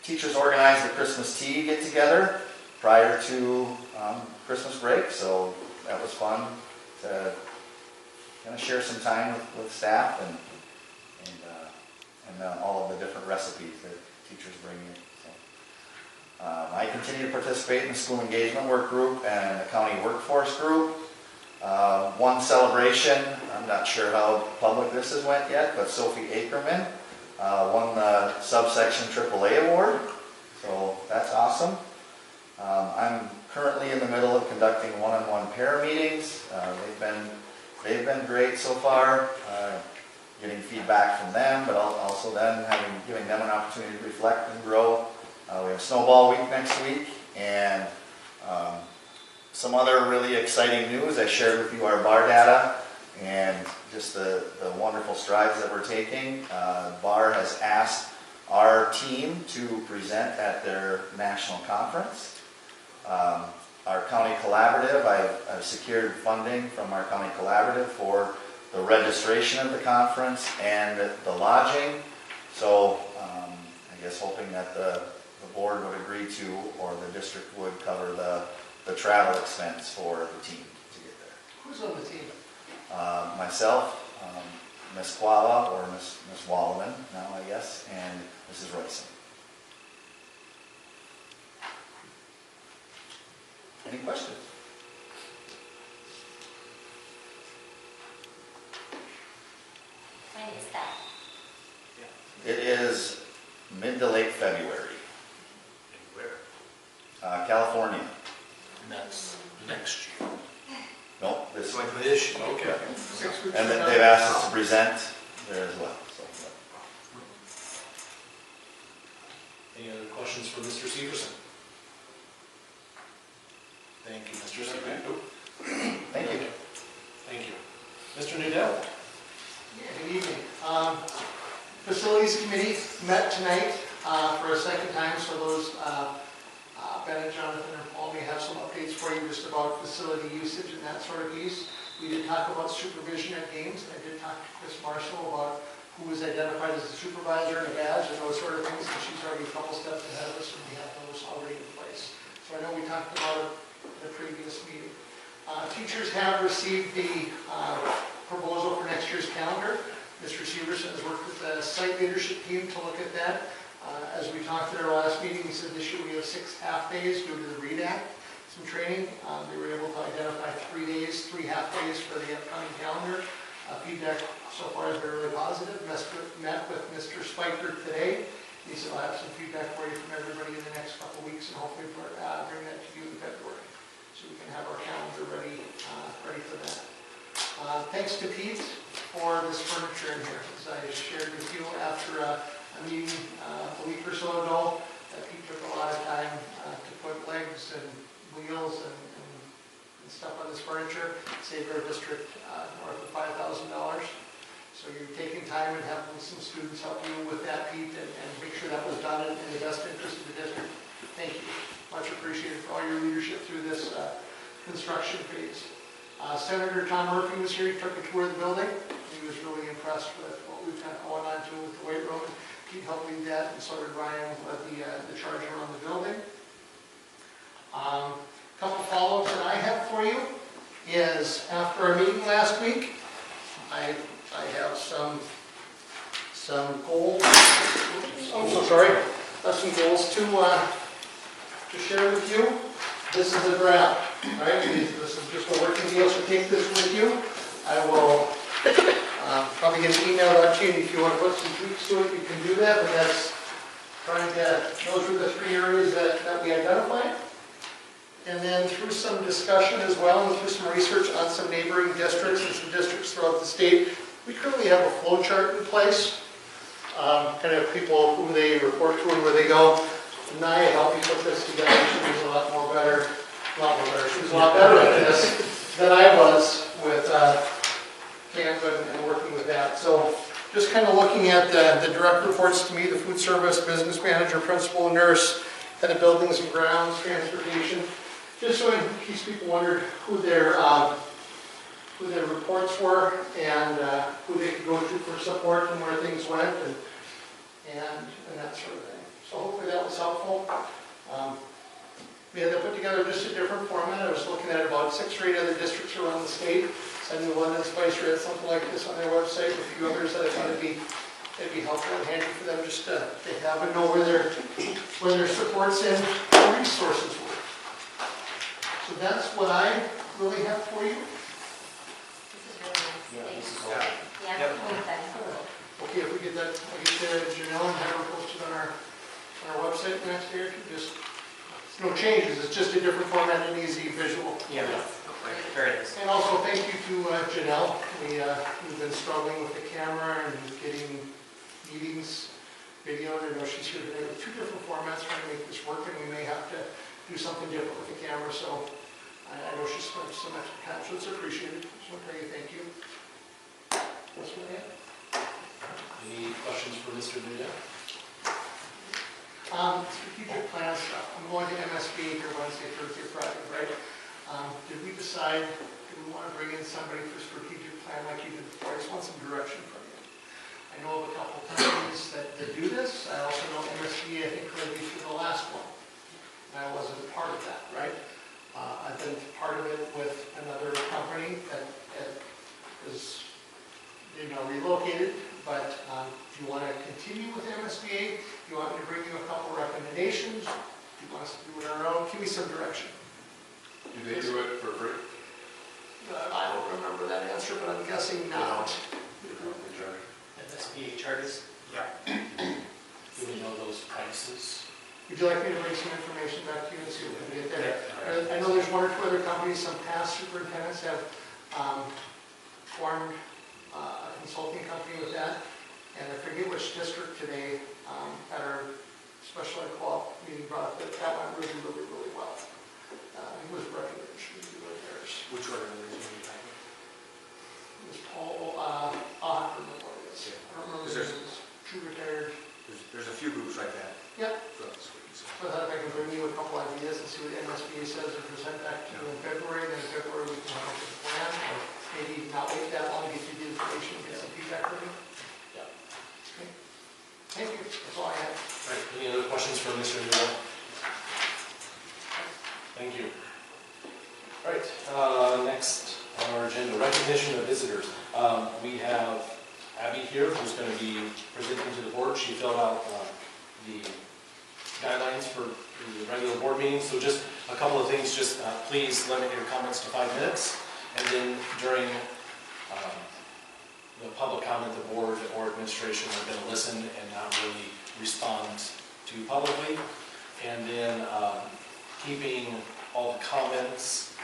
Teachers organized the Christmas tea get together prior to Christmas break, so that was fun to kind of share some time with staff and all of the different recipes that teachers bring in. So, I continue to participate in the school engagement work group and the county workforce group. One celebration, I'm not sure how public this has went yet, but Sophie Ackerman won the subsection AAA award. So that's awesome. I'm currently in the middle of conducting one-on-one pair meetings. They've been great so far, getting feedback from them, but also then giving them an opportunity to reflect and grow. We have Snowball Week next week, and some other really exciting news. I shared with you our bar data and just the wonderful strides that we're taking. Bar has asked our team to present at their national conference. Our county collaborative, I've secured funding from our county collaborative for the registration of the conference and the lodging. So I guess hoping that the board would agree to, or the district would cover the travel expense for the team to get there. Who's on the team? Myself, Ms. Quala, or Ms. Wallaman now, I guess, and Mrs. Royson. Any questions? When is that? It is mid to late February, Where? California. And that's next year. Nope, this, This, okay. 6 weeks and from now? they've asked us to present there as well. So, Any other questions for Mr. Severson? Thank you, Mr. Severson. thank you. Thank you. Mr. Nudell? Yeah, good evening. Facilities Committee met tonight for a second time, so those, Bennett, Jonathan, and Paul may have some updates for you just about facility usage and that sort of piece. We did talk about supervision at games. I did talk to Chris Marshall about who was identified as the supervisor and a badge and those sort of things, and she's already a couple steps ahead of us, and we have those already in place. So I know we talked about it in the previous meeting. Teachers have received the proposal for next year's calendar. Mr. Severson has worked with the site leadership team to look at that. As we talked at our last meeting, he said this year we have 6 half-days due to the READ Act, some training. They were able to identify 3 days, 3 half-days for the upcoming calendar. Feedback so far has been really positive. Met with Mr. Spiker today. He said, I'll have some feedback for you from everybody in the next couple of weeks, and hopefully bring that to you in February, so we can have our calendar ready for that. Thanks to Pete for this furniture in here. As I shared with you after a meeting a week or so ago, that Pete took a lot of time to put legs and wheels and stuff on this furniture, saved our district north of $5,000. So you're taking time and having some students help you with that, Pete, and make sure that was done in the best interest of the district. Thank you. Much appreciated for all your leadership through this construction phase. Senator Tom Murphy was here. He took a tour of the building. He was really impressed with what we've got going on too with the weight room. He helped lead that, and so did Ryan with the charge around the building. Couple follow-ups that I have for you is after our meeting last week, I have some goals. I'm so sorry. I have some goals to share with you. This is a draft, right? This is just a working deal, so take this with you. I will probably get an email out to you, and if you want to put some tweaks to it, you can do that, but that's trying to, those were the 3 areas that we identified. And then through some discussion as well, and through some research on some neighboring districts and some districts throughout the state, we currently have a flow chart in place, kind of people who they report to and where they go. Naya helped me put this together. She was a lot better at this than I was with Canva and working with that. So just kind of looking at the direct reports to me, the food service, business manager, principal, nurse, head of buildings and grounds, transportation. Just so in case people wondered who their reports were and who they could go to for support and where things went and that sort of thing. So hopefully that was helpful. We had to put together just a different format. I was looking at about 6 or 8 other districts around the state. I knew London Spicer had something like this on their website, a few others that I thought it'd be helpful and handy for them just to have and know where their supports and resources were. So that's what I really have for you. This is really nice. Thanks. Yeah. Yeah, really nice. Okay, if we get that, I'll get to Janelle and have her posted on our website the next day or two. Just no changes, it's just a different format and easy visual. Yeah, there it is. And also thank you to Janelle. We've been struggling with the camera and getting meetings videoed. I know she's here today with 2 different formats trying to make this work, and we may have to do something different with the camera, so I know she spent some extra time, so it's appreciated. Just want to tell you thank you. That's what I have. Any questions for Mr. Duda? Strategic plan stuff. I'm going to MSBA here Wednesday, Thursday, Friday, right? Did we decide, do we want to bring in somebody for strategic plan like you did before? I just want some direction from you. I know of a couple companies that do this. I also know MSBA, I think, maybe for the last one. And I wasn't part of that, right? I've been part of it with another company that is, relocated. But do you want to continue with MSBA? Do you want me to bring you a couple recommendations? Do you want us to do it on our own? Give me some direction. Do they do it for free? I don't remember that answer, but I'm guessing not. MSBA charges? Yeah. Do we know those prices? Would you like me to bring some information back to you and see what we can get there? I know there's 1 or 2 other companies, some past superintendents have formed a consulting company with that. And I forget which district today at our special ed co-op meeting brought up that went really, really, really well. It was recommended should be doing theirs. Which organization are you talking It was Paul, I'll have to remember what it is. I don't remember Is if there- it was true retired. There's a few groups like that. Yep. throughout the state, so. So I thought if I can bring you a couple ideas and see what MSBA says and present back to you in February, then in February we can have a plan, or maybe not wait that long to get you the information, get some feedback from you. Yeah. Okay. Thank you, that's all I have. All right, any other questions for Mr. Duda? Thank you. All right, next on our agenda, recognition of visitors. We have Abby here, who's going to be presenting to the board. She filled out the guidelines for the regular board meeting. So just a couple of things, just please limit your comments to 5 minutes. And then during the public comment, the board or administration are going to listen and not really respond to publicly. And then keeping all the comments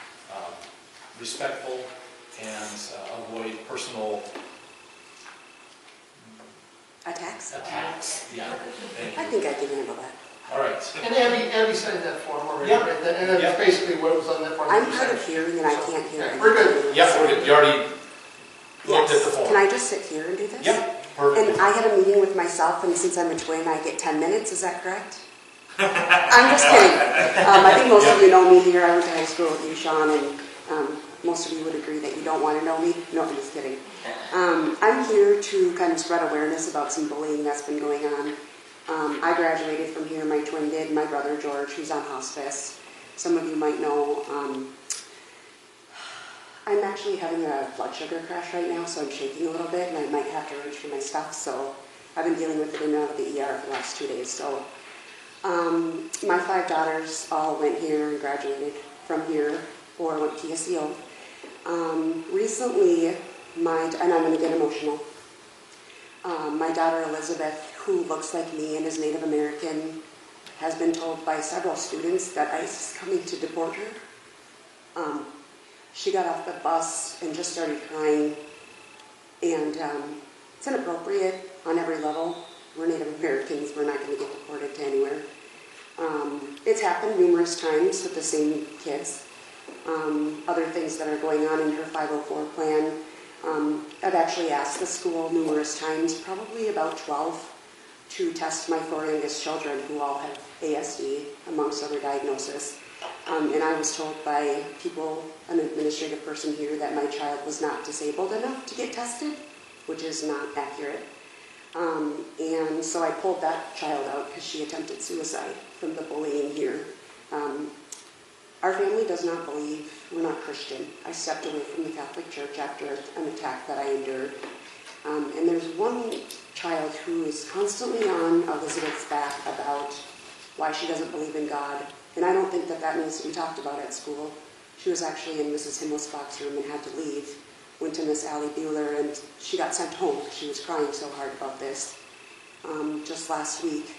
respectful and avoid personal Attacks? attacks. Yeah. Thank I you. think I can handle that. All right. And Abby signed that form already, Yeah. right? And that's Yeah. basically what was on that form. I'm that you hard signed. of hearing and I can't hear. Okay, we're good. Yeah, we're good. You already looked at the Yes. form. Can I just sit here and do this? Yeah, perfect. And I had a meeting with myself, and since I'm a twin, I get 10 minutes, is that correct? I'm just kidding. I think most of you know me here. I went to high school with you, Sean, and most of you would agree that you don't want to know me. No, I'm just kidding. I'm here to kind of spread awareness about some bullying that's been going on. I graduated from here, my twin did, my brother George, who's on hospice. Some of you might know. I'm actually having a blood sugar crash right now, so I'm shaking a little bit, and I might have to reach for my stuff. So I've been dealing with it in and out of the ER for the last 2 days. So my 5 daughters all went here and graduated from here or went to TSCO. Recently, and I'm going to get emotional, my daughter Elizabeth, who looks like me and is Native American, has been told by several students that ICE is coming to deport her. She got off the bus and just started crying, and it's inappropriate on every level. We're Native Americans, we're not going to get deported to anywhere. It's happened numerous times with the same kids. Other things that are going on in her 504 plan. I've actually asked the school numerous times, probably about 12, to test my 4 youngest children who all have ASD, amongst other diagnoses. And I was told by people, an administrative person here, that my child was not disabled enough to get tested, which is not accurate. And so I pulled that child out because she attempted suicide from the bullying here. Our family does not believe, we're not Christian. I stepped away from the Catholic Church after an attack that I endured. And there's one child who is constantly on Elizabeth's back about why she doesn't believe in God. And I don't think that needs to be talked about at school. She was actually in Mrs. Himmelspach's room and had to leave. Went to Miss Allie Bueller, and she got sent home. She was crying so hard about this. Just last week,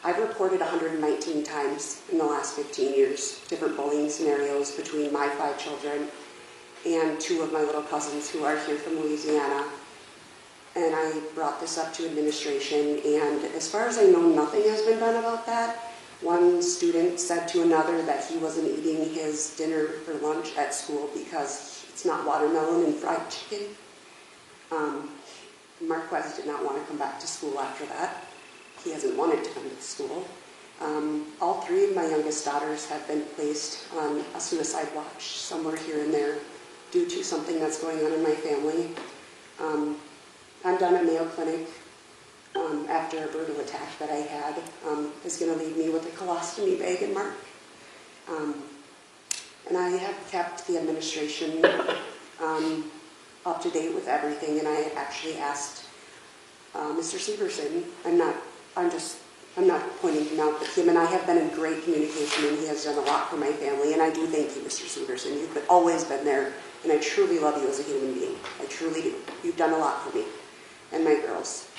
I've reported 119 times in the last 15 years, different bullying scenarios between my 5 children and 2 of my little cousins who are here from Louisiana. And I brought this up to administration, and as far as I know, nothing has been done about that. One student said to another that he wasn't eating his dinner or lunch at school because it's not watermelon and fried chicken. Marquez did not want to come back to school after that. He hasn't wanted to come to school. All 3 of my youngest daughters have been placed on a suicide watch somewhere here and there due to something that's going on in my family. I'm done at Mayo Clinic after a brutal attack that I had is going to leave me with a colostomy bag and mark. And I have kept the administration up to date with everything, and I actually asked Mr. Severson, I'm not pointing him out, but him and I have been in great communication, and he has done a lot for my family, and I do thank you, Mr. Severson. You've always been there, and I truly love you as a human being. I truly do. You've done a lot for me and my girls.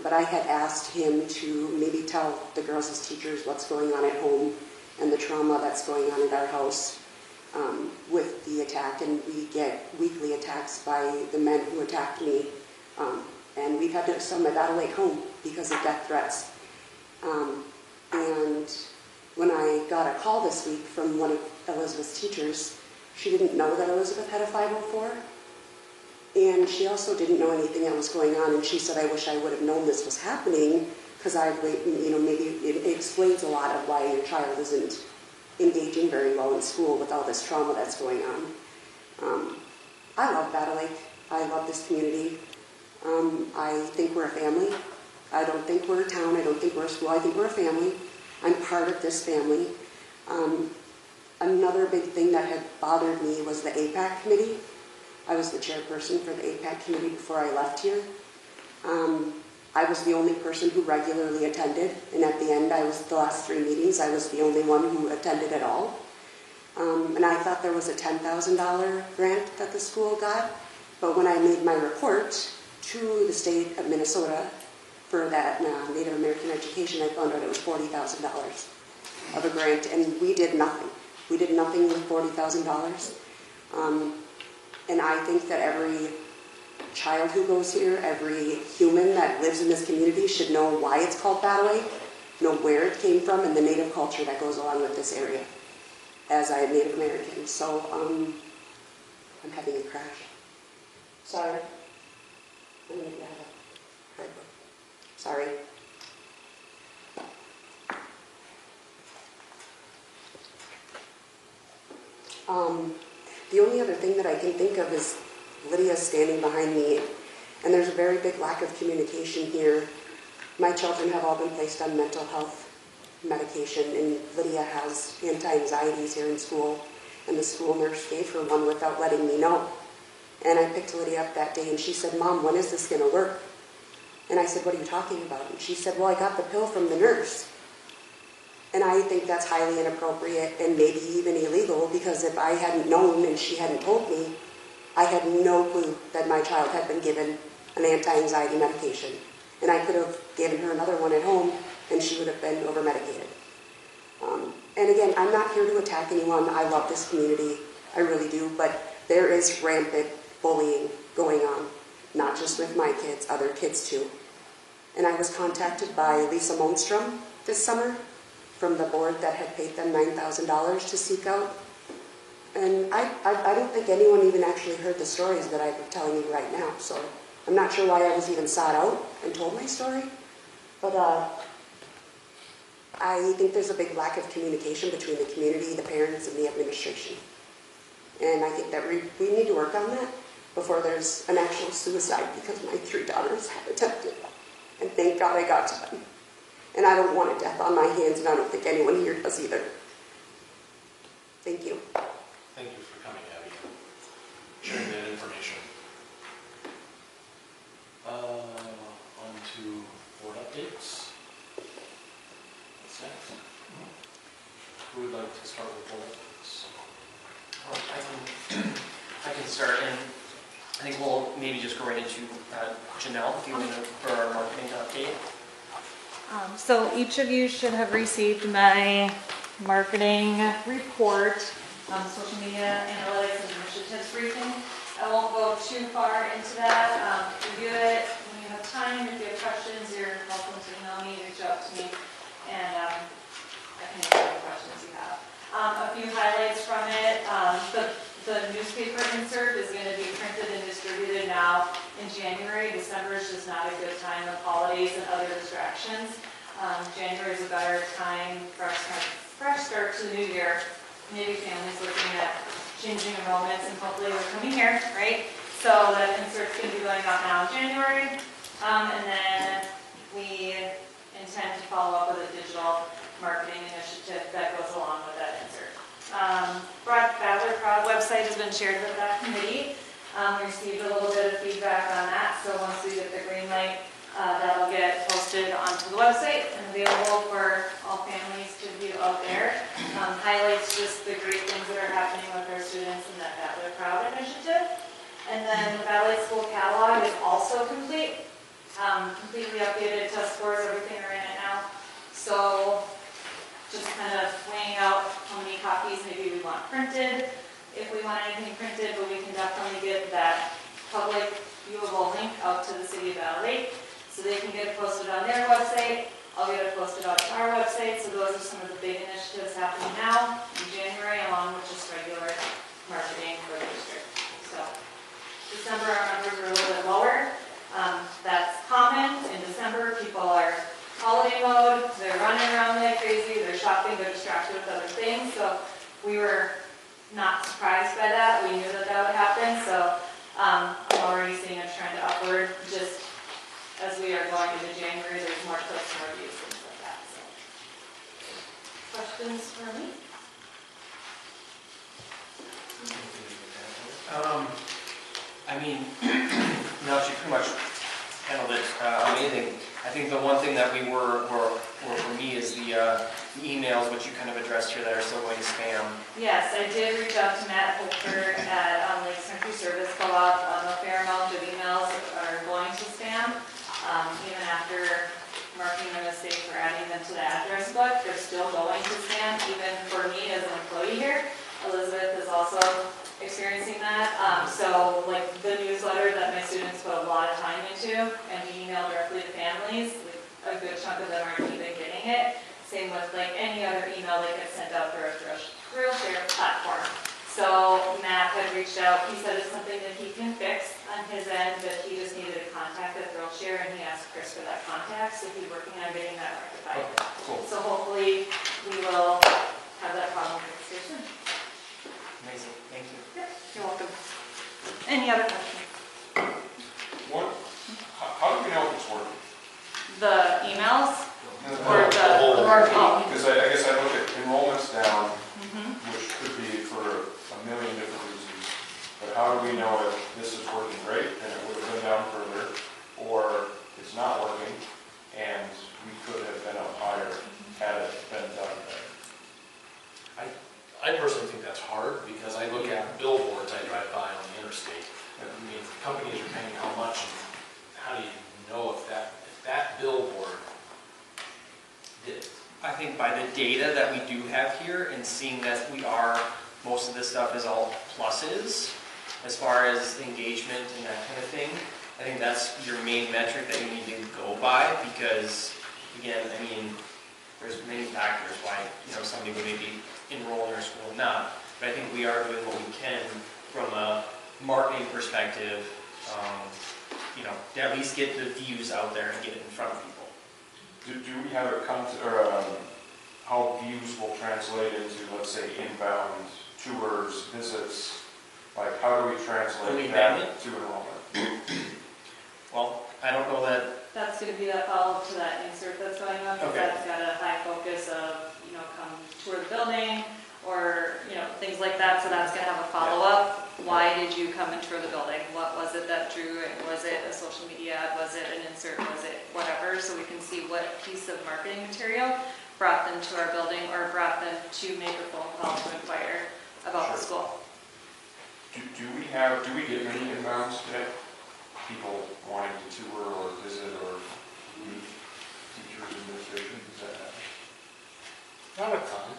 But I had asked him to maybe tell the girls as teachers what's going on at home and the trauma that's going on at our house with the attack, and we get weekly attacks by the men who attacked me, and we've had to send my Battle Lake home because of death threats. And when I got a call this week from one of Elizabeth's teachers, she didn't know that Elizabeth had a 504, and she also didn't know anything that was going on, and she said, I wish I would have known this was happening, because maybe it explains a lot of why your child isn't engaging very well in school with all this trauma that's going on. I love Battle Lake. I love this community. I think we're a family. I don't think we're a town. I don't think we're a school. I think we're a family. I'm part of this family. Another big thing that had bothered me was the APAC committee. I was the chairperson for the APAC committee before I left here. I was the only person who regularly attended, and at the end, the last 3 meetings, I was the only one who attended at all. And I thought there was a $10,000 grant that the school got, but when I made my report to the state of Minnesota for that Native American education, I found out it was $40,000 of a grant, and we did nothing. We did nothing with $40,000. And I think that every child who goes here, every human that lives in this community should know why it's called Battle Lake, know where it came from, and the Native culture that goes along with this area, as I am Native American. So, I'm having a crash. Sorry. I'm going to have a heart. Sorry. The only other thing that I can think of is Lydia standing behind me, and there's a very big lack of communication here. My children have all been placed on mental health medication, and Lydia has anti-anxieties here in school, and the school nurse gave her one without letting me know. And I picked Lydia up that day, and she said, Mom, when is this going to work? And I said, what are you talking about? And she said, well, I got the pill from the nurse. And I think that's highly inappropriate and maybe even illegal, because if I hadn't known and she hadn't told me, I had no clue that my child had been given an anti-anxiety medication. And I could have given her another one at home, and she would have been over-medicated. And again, I'm not here to attack anyone. I love this community. I really do. But there is rampant bullying going on, not just with my kids, other kids too. And I was contacted by Lisa Monstrom this summer from the board that had paid them $9,000 to seek out. And I don't think anyone even actually heard the stories that I'm telling you right now. So I'm not sure why I was even sought out and told my story. But I think there's a big lack of communication between the community, the parents, and the administration. And I think that we need to work on that before there's an actual suicide, because my 3 daughters have attempted. And thank God I got to them. And I don't want a death on my hands, and I don't think anyone here does either. Thank you. Thank you for coming, Abby, and sharing that information. On to board updates. What's next? Who would like to start with board updates? I can start, and I think we'll maybe just go right into Janelle, if you want to, for our marketing update. So each of you should have received my marketing report, social media analytics and initiatives briefing. I won't go too far into that. Review it when you have time. If you have questions, you're welcome to email me, reach out to me, and I can answer any questions you have. A few highlights from it. The newspaper insert is going to be printed and distributed now in January. December is just not a good time with holidays and other distractions. January is a better time, fresh start to the new year. Maybe families looking at changing enrollments and hopefully they're coming here, right? So that insert's going to be going out now in January. And then we intend to follow up with a digital marketing initiative that goes along with that insert. Battler Proud website has been shared with that committee. We received a little bit of feedback on that, so once we get the green light, that'll get posted onto the website and available for all families to view out there. Highlights just the great things that are happening with our students in that Battler Proud initiative. And then the Valley School catalog is also complete. Completely updated test scores, everything are in it now. So just kind of weighing out how many copies maybe we want printed, if we want anything printed, but we can definitely get that public viewable link out to the city of Valley Lake so they can get it posted on their website. I'll get it posted on our website. So those are some of the big initiatives happening now in January, along with just regular marketing for the district. So December, our numbers are a little bit lower. That's common. In December, people are holiday mode, they're running around like crazy, they're shopping, they're distracted with other things. So we were not surprised by that. We knew that that would happen. So I'm already seeing a trend upward just as we are going into January. There's more clicks and reviews, things like that. So questions for me? I mean, no, she pretty much handled it amazing. I think the one thing that we were for me is the emails, which you kind of addressed here, that are still going to spam. Yes, I did reach out to Matt Holker at Lake Country Service Co-op. A fair amount of emails are going to spam. Even after marking a mistake for adding them to the address book, they're still going to spam, even for me as an employee here. Elizabeth is also experiencing that. So like the newsletter that my students put a lot of time into and we email directly to families, a good chunk of them aren't even getting it. Same with like any other email that gets sent out through a Thrillshare platform. So Matt had reached out, he said it's something that he can fix on his end, but he just needed to contact the Thrillshare and he asked Chris for that contact, so he's working on getting that rectified. Okay, cool. So hopefully we will have that problem fixed here soon. Amazing, thank you. Yep, you're welcome. Any other questions? How do we know if it's working? The emails or No, the marketing? Because I guess I look at enrollments down, Mhm. which could be for a million different reasons. But how do we know if this is working great and it would have been down further, or it's not working and we could have been up higher had it been done better? I personally think that's hard because I look at billboards I drive by on the interstate. I mean, companies are paying how much, and how do you know if that billboard did it? I think by the data that we do have here and seeing that most of this stuff is all pluses as far as engagement and that kind of thing, I think that's your main metric that you need to go by because, again, I mean, there's many factors why, somebody would maybe enroll in our school or not, but I think we are doing what we can from a marketing perspective, to at least get the views out there and get it in front of people. Do we have a or how views will translate into, let's say, inbound tours, visits? Like, how do we translate that to enrollment? Well, I don't know that. That's going to be that follow-up to that insert that's going on, because Okay. that's got a high focus of, come tour the building, or, things like that, so that's going to have a follow-up. Why did you come and tour the building? What was it that drew it? Was it a social media ad? Was it an insert? Was it whatever? So we can see what piece of marketing material brought them to our building or brought them to make a phone call to inquire about the school. Do we get many inbounds today? People wanting to tour or visit or meet? teachers, administration, does that happen? Not a ton.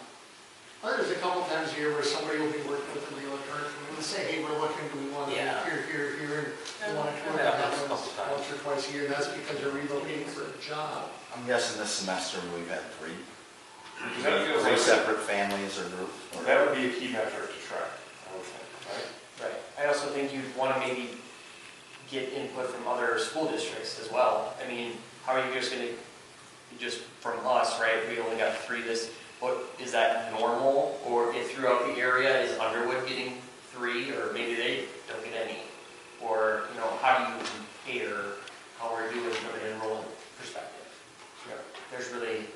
There's a couple times a year where somebody will be working with the realtor and say, hey, we're looking, do we want to do Yeah. here, and we want to tour Yeah, that that's a happens couple times. once or twice a year, and that's because they're relocating for a job. I'm guessing this semester we've had 3. Because that feels Three like, separate families or groups. or- that would be a key metric to track, I would think, right? Right. I also think you'd want to maybe get input from other school districts as well. I mean, how are you just going to, just from us, right, we only got 3 this, what, is that normal? Or if throughout the area, is Underwood getting 3, or maybe they don't get any? Or, you know, how do you compare how we're doing from an enrollment perspective? Yeah. There's really,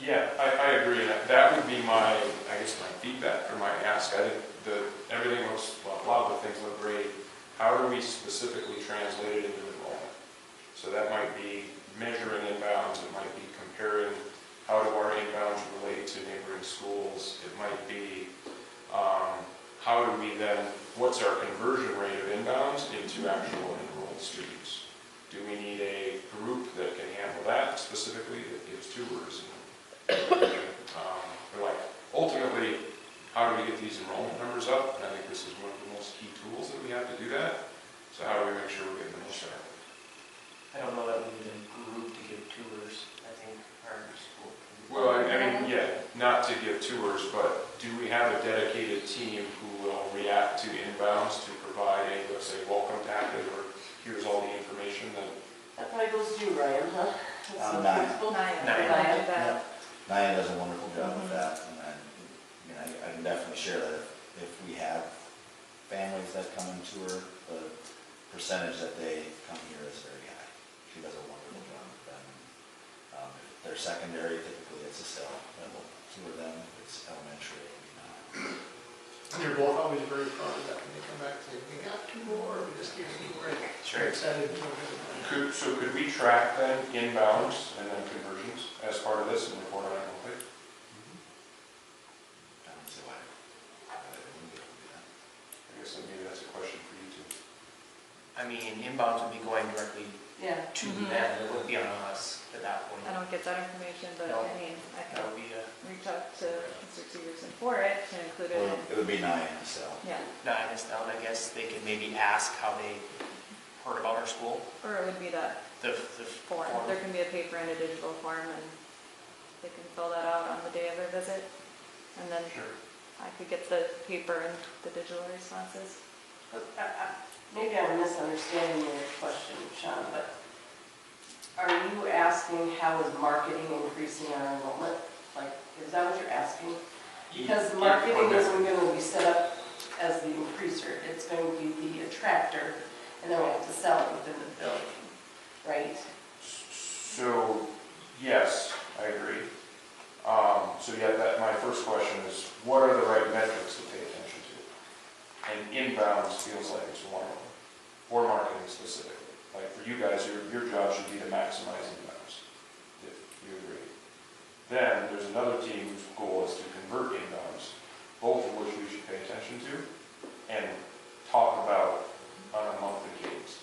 Yeah, I agree. That would be my, I guess, my feedback or my ask. I think everything looks, well, a lot of the things look great. How do we specifically translate it into enrollment? So that might be measuring inbounds, it might be comparing how do our inbounds relate to neighboring schools. It might be, how do we then, what's our conversion rate of inbounds into actual enrolled students? Do we need a group that can handle that specifically, that gives tours? We're like, ultimately, how do we get these enrollment numbers up? And I think this is one of the most key tools that we have to do that. So how do we make sure we're getting the most out of it? I don't know that we need a group to give tours. I think our school. Well, I mean, yeah, not to give tours, but do we have a dedicated team who will react to inbounds to provide a, let's say, welcome packet, or here's all the information that, That probably goes to you, Ryan, huh? That's the Naya. principal. Naya, Naya. Naya did that. Naya does a wonderful job with that, and I can definitely share that if we have families that come and tour, the percentage that they come here is very high. She does a wonderful job with them. If they're secondary, typically it's a cell, and we'll tour them. If it's elementary, it'll be not. And they're both always very proud of that when they come back and say, we got 2 more, we just gave 2 more. Sure. Excited. could we track then inbounds and then conversions as part of this and report on it monthly? I don't see why they wouldn't be able to do that. I guess that maybe that's a question for you too. I mean, inbounds would be going directly Yeah. to Mhm. them, it wouldn't be on us at that point. I don't get that information, but No. I mean, I That can would be a, reach out to Mr. Severson for it to include it Well, in, it would be Naya and a cell. yeah. not just now, I guess they could maybe ask how they heard about our school, Or it would be that the form. There can be a paper and a digital form, and they can fill that out on the day of their visit. And then Sure. I could get the paper and the digital responses. Maybe I'm misunderstanding your question, Sean, but are you asking how is marketing increasing our enrollment? Like, is that what you're asking? Because marketing isn't going to be set up as the increaser, it's going to be the attractor, and then we have to sell it within the building, right? So, yes, I agree. So yeah, my first question is, what are the right metrics to pay attention to? And inbounds feels like it's one of them, for marketing specifically. Like for you guys, your job should be to maximize inbounds, if you agree. Then there's another team whose goal is to convert inbounds, both of which we should pay attention to and talk about on a monthly cadence.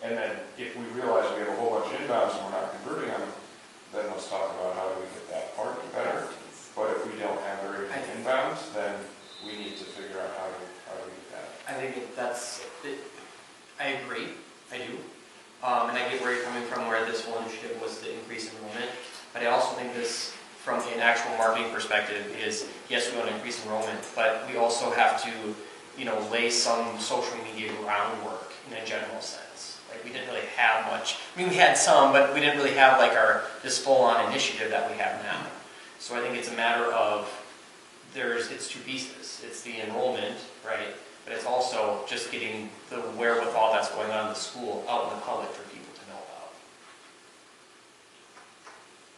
And then if we realize we have a whole bunch of inbounds and we're not converting them, then let's talk about how do we get that part better. But if we don't have very many inbounds, then we need to figure out how do we get that. I think I agree, I do. And I get where you're coming from, where this whole initiative was to increase enrollment. But I also think this, from an actual marketing perspective, is, yes, we want to increase enrollment, but we also have to, lay some social media groundwork in a general sense. Like, we didn't really have much. I mean, we had some, but we didn't really have like this full-on initiative that we have now. So I think it's a matter of, it's 2 pieces. It's the enrollment, right? But it's also just getting the wherewithal that's going on in the school out in the public for people to know about.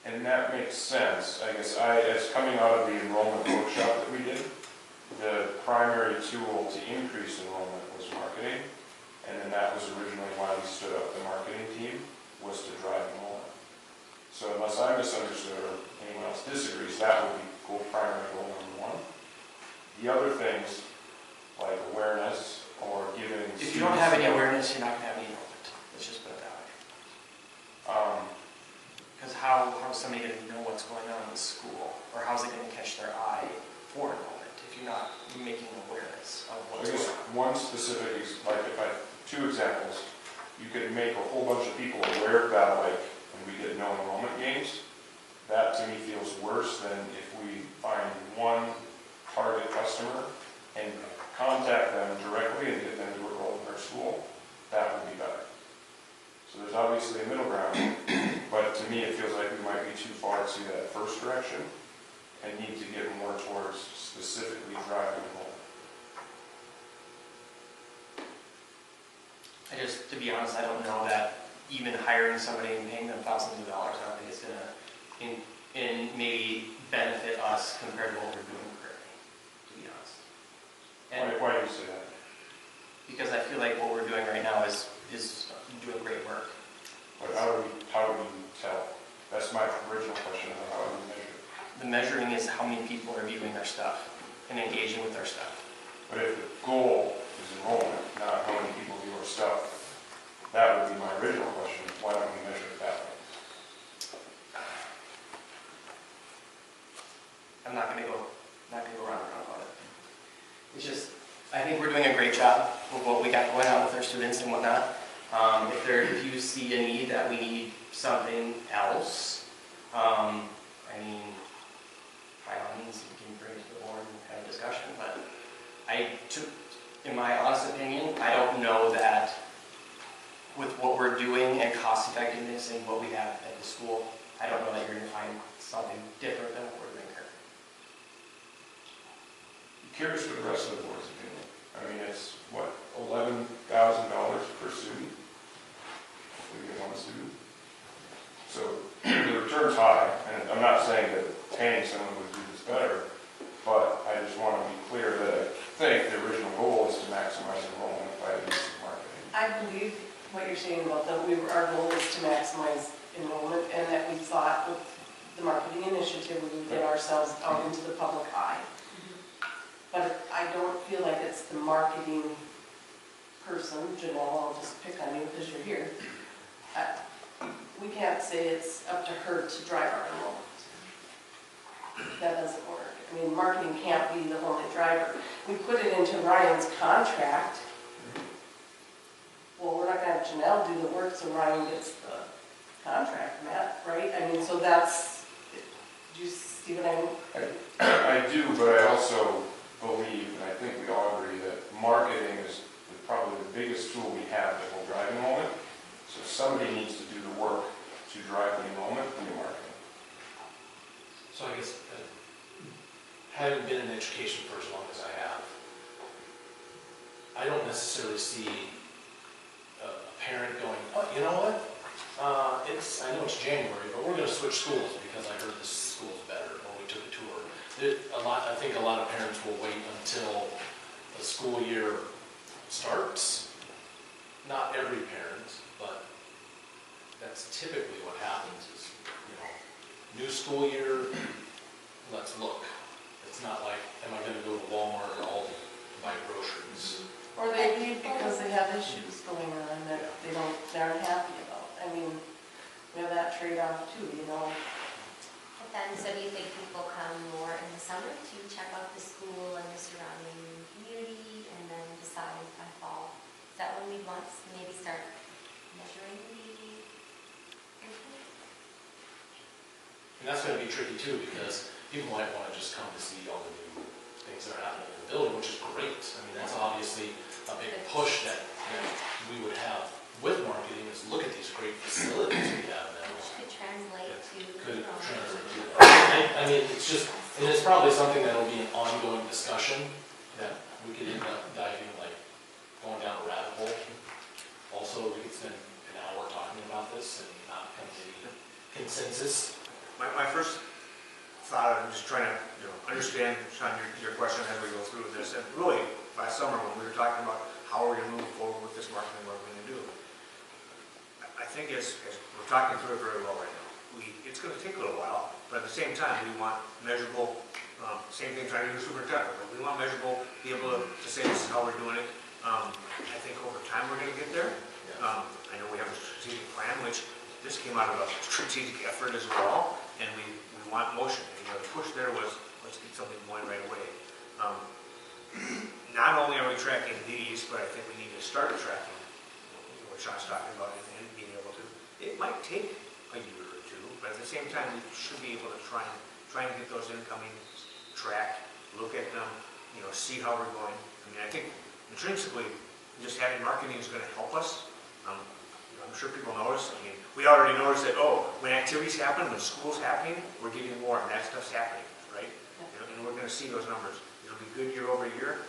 And that makes sense. I guess as coming out of the enrollment workshop that we did, the primary tool to increase enrollment was marketing. And then that was originally why we stood up the marketing team, was to drive enrollment. So unless I misunderstood or anyone else disagrees, that would be primary goal number 1. The other things, like awareness or giving... If you don't have any awareness, you're not going to have any enrollment. Let's just put it that way. how's somebody gonna know what's going on in the school? Or how's it gonna catch their eye for a moment if you're not making awareness of I what's guess going on? one specific is, like, if I, two examples, you could make a whole bunch of people aware of that, like, when we did no enrollment games. That to me feels worse than if we find one target customer and contact them directly and get them to enroll in our school. That would be better. So there's obviously a middle ground, but to me it feels like we might be too far to that first direction and need to get more towards specifically driving home. I just, to be honest, I don't know that even hiring somebody and paying them thousands of dollars, I don't think it's gonna, in maybe benefit us compared to what we're doing currently, to be honest. And Why do you say that? because I feel like what we're doing right now is doing great work. But how do we tell? That's my original question, of how do we measure? The measuring is how many people are viewing our stuff and engaging with our stuff. But if the goal is enrollment, not how many people view our stuff, that would be my original question. Why don't we measure it that way? I'm not gonna go round and round about it. It's just, I think we're doing a great job with what we got going on with our students and whatnot. If you see a need that we need something else, I mean, by all means, you can bring it to the board and have a discussion, but in my honest opinion, I don't know that with what we're doing and cost effectiveness and what we have at the school, I don't know that you're gonna find something different than what we're doing currently. Curious for the rest of the board's opinion. I mean, it's, what, $11,000 per student? We get one student. So the return's high, and I'm not saying that paying someone would do this better, but I just want to be clear that I think the original goal is to maximize enrollment by the use of marketing. I believe what you're saying about that our goal is to maximize enrollment and that we thought with the marketing initiative, we would get ourselves out into the public eye. But I don't feel like it's the marketing person, Janelle, I'll just pick on you because you're here. We can't say it's up to her to drive our enrollment. That doesn't work. I mean, marketing can't be the only driver. We put it into Ryan's contract. Well, we're not gonna have Janelle do the work, so Ryan gets the contract, Matt, right? I mean, so that's, do you see what I mean? I do, but I also believe, and I think we all agree, that marketing is probably the biggest tool we have that will drive enrollment. So somebody needs to do the work to drive the enrollment through marketing. So I guess, having been in education for as long as I have, I don't necessarily see a parent going, oh, you know what? I know it's January, but we're going to switch schools because I heard this school's better when we took a tour. I think a lot of parents will wait until the school year starts. Not every parent, but that's typically what happens is, new school year, let's look. It's not like, am I going to go to Walmart or Aldi to buy groceries? Or they leave because they have issues going on that they aren't happy about. I mean, we have that trade-off too, But then, so do you think people come more in the summer to check out the school and the surrounding community and then decide by fall? Is that when we want to maybe start measuring the impact? And that's going to be tricky too, because people might want to just come to see all the new things that are happening in the building, which is great. I mean, that's obviously a big push that we would have with marketing, is look at these great facilities we have now. Which could translate to. Could translate to that. I mean, it's just, and it's probably something that'll be an ongoing discussion that we could end up diving, like, going down a rabbit hole. Also, we could spend an hour talking about this and not come to any consensus. My first thought, I'm just trying to understand, Sean, your question as we go through this. And really, last summer when we were talking about how we're going to move forward with this marketing, what we're going to do, I think as we're talking through it very well right now. It's going to take a little while, but at the same time, we want measurable, same thing trying to do superintendent. We want measurable, be able to say this is how we're doing it. I think over time we're going to get there. I know we have a strategic plan, which this came out of a strategic effort as well, and we want motion. And, you know, the push there was, let's get something going right away. Not only are we tracking these, but I think we need to start tracking what Sean's talking about and being able to. It might take a year or two, but at the same time, we should be able to try and get those incoming tracked, look at them, you know, see how we're going. I mean, I think intrinsically, just having marketing is going to help us. I'm sure people notice. I mean, we already noticed that, when activities happen, when school's happening, we're getting more, and that stuff's happening, right? You know, and we're going to see those numbers. It'll be good year over year.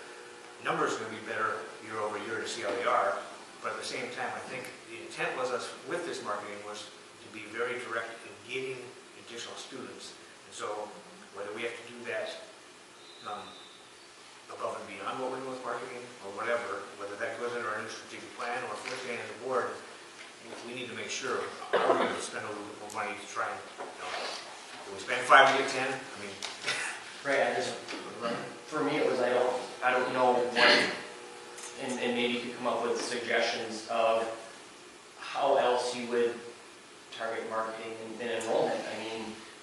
Numbers are going to be better year over year to see how they are. But at the same time, I think the intent was us with this marketing was to be very direct in getting additional students. And so whether we have to do that above and beyond what we're doing with marketing or whatever, whether that goes into our new strategic plan or if we're staying as a board, we need to make sure we're going to spend a little bit more money to try and, if we spend 5 to get 10, I mean. Right, for me it was, I don't know what, and maybe you could come up with suggestions of how else you would target marketing and enrollment.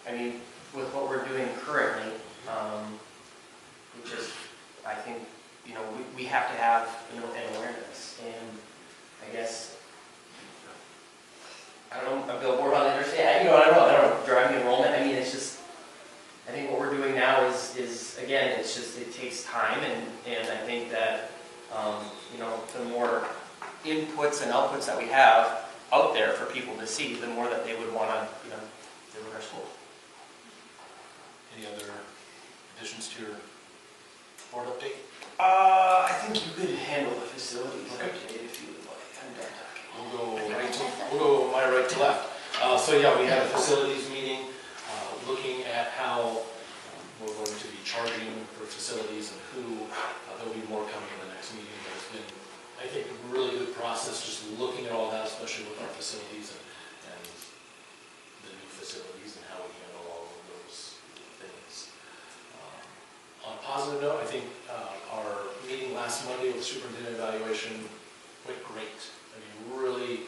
I mean, with what we're doing currently, which is, I think, you know, we have to have, you know, an awareness, and I guess, I don't know, a billboard on the interstate, you know, I don't know, driving enrollment, I mean, it's just, I think what we're doing now is again, it's just, it takes time, and I think that, you know, the more inputs and outputs that we have out there for people to see, the more that they would want to, you know, do in our school. Any other additions to your board update? I think you could handle the facilities update if you would like. I'm done talking. We'll go my right to left. So yeah, we had a facilities meeting, looking at how we're going to be charging for facilities and who. There'll be more coming in the next meeting, but it's been, I think, a really good process just looking at all that, especially with our facilities and the new facilities and how we handle all of those things. On a positive note, I think our meeting last Monday with superintendent evaluation went great. I mean, really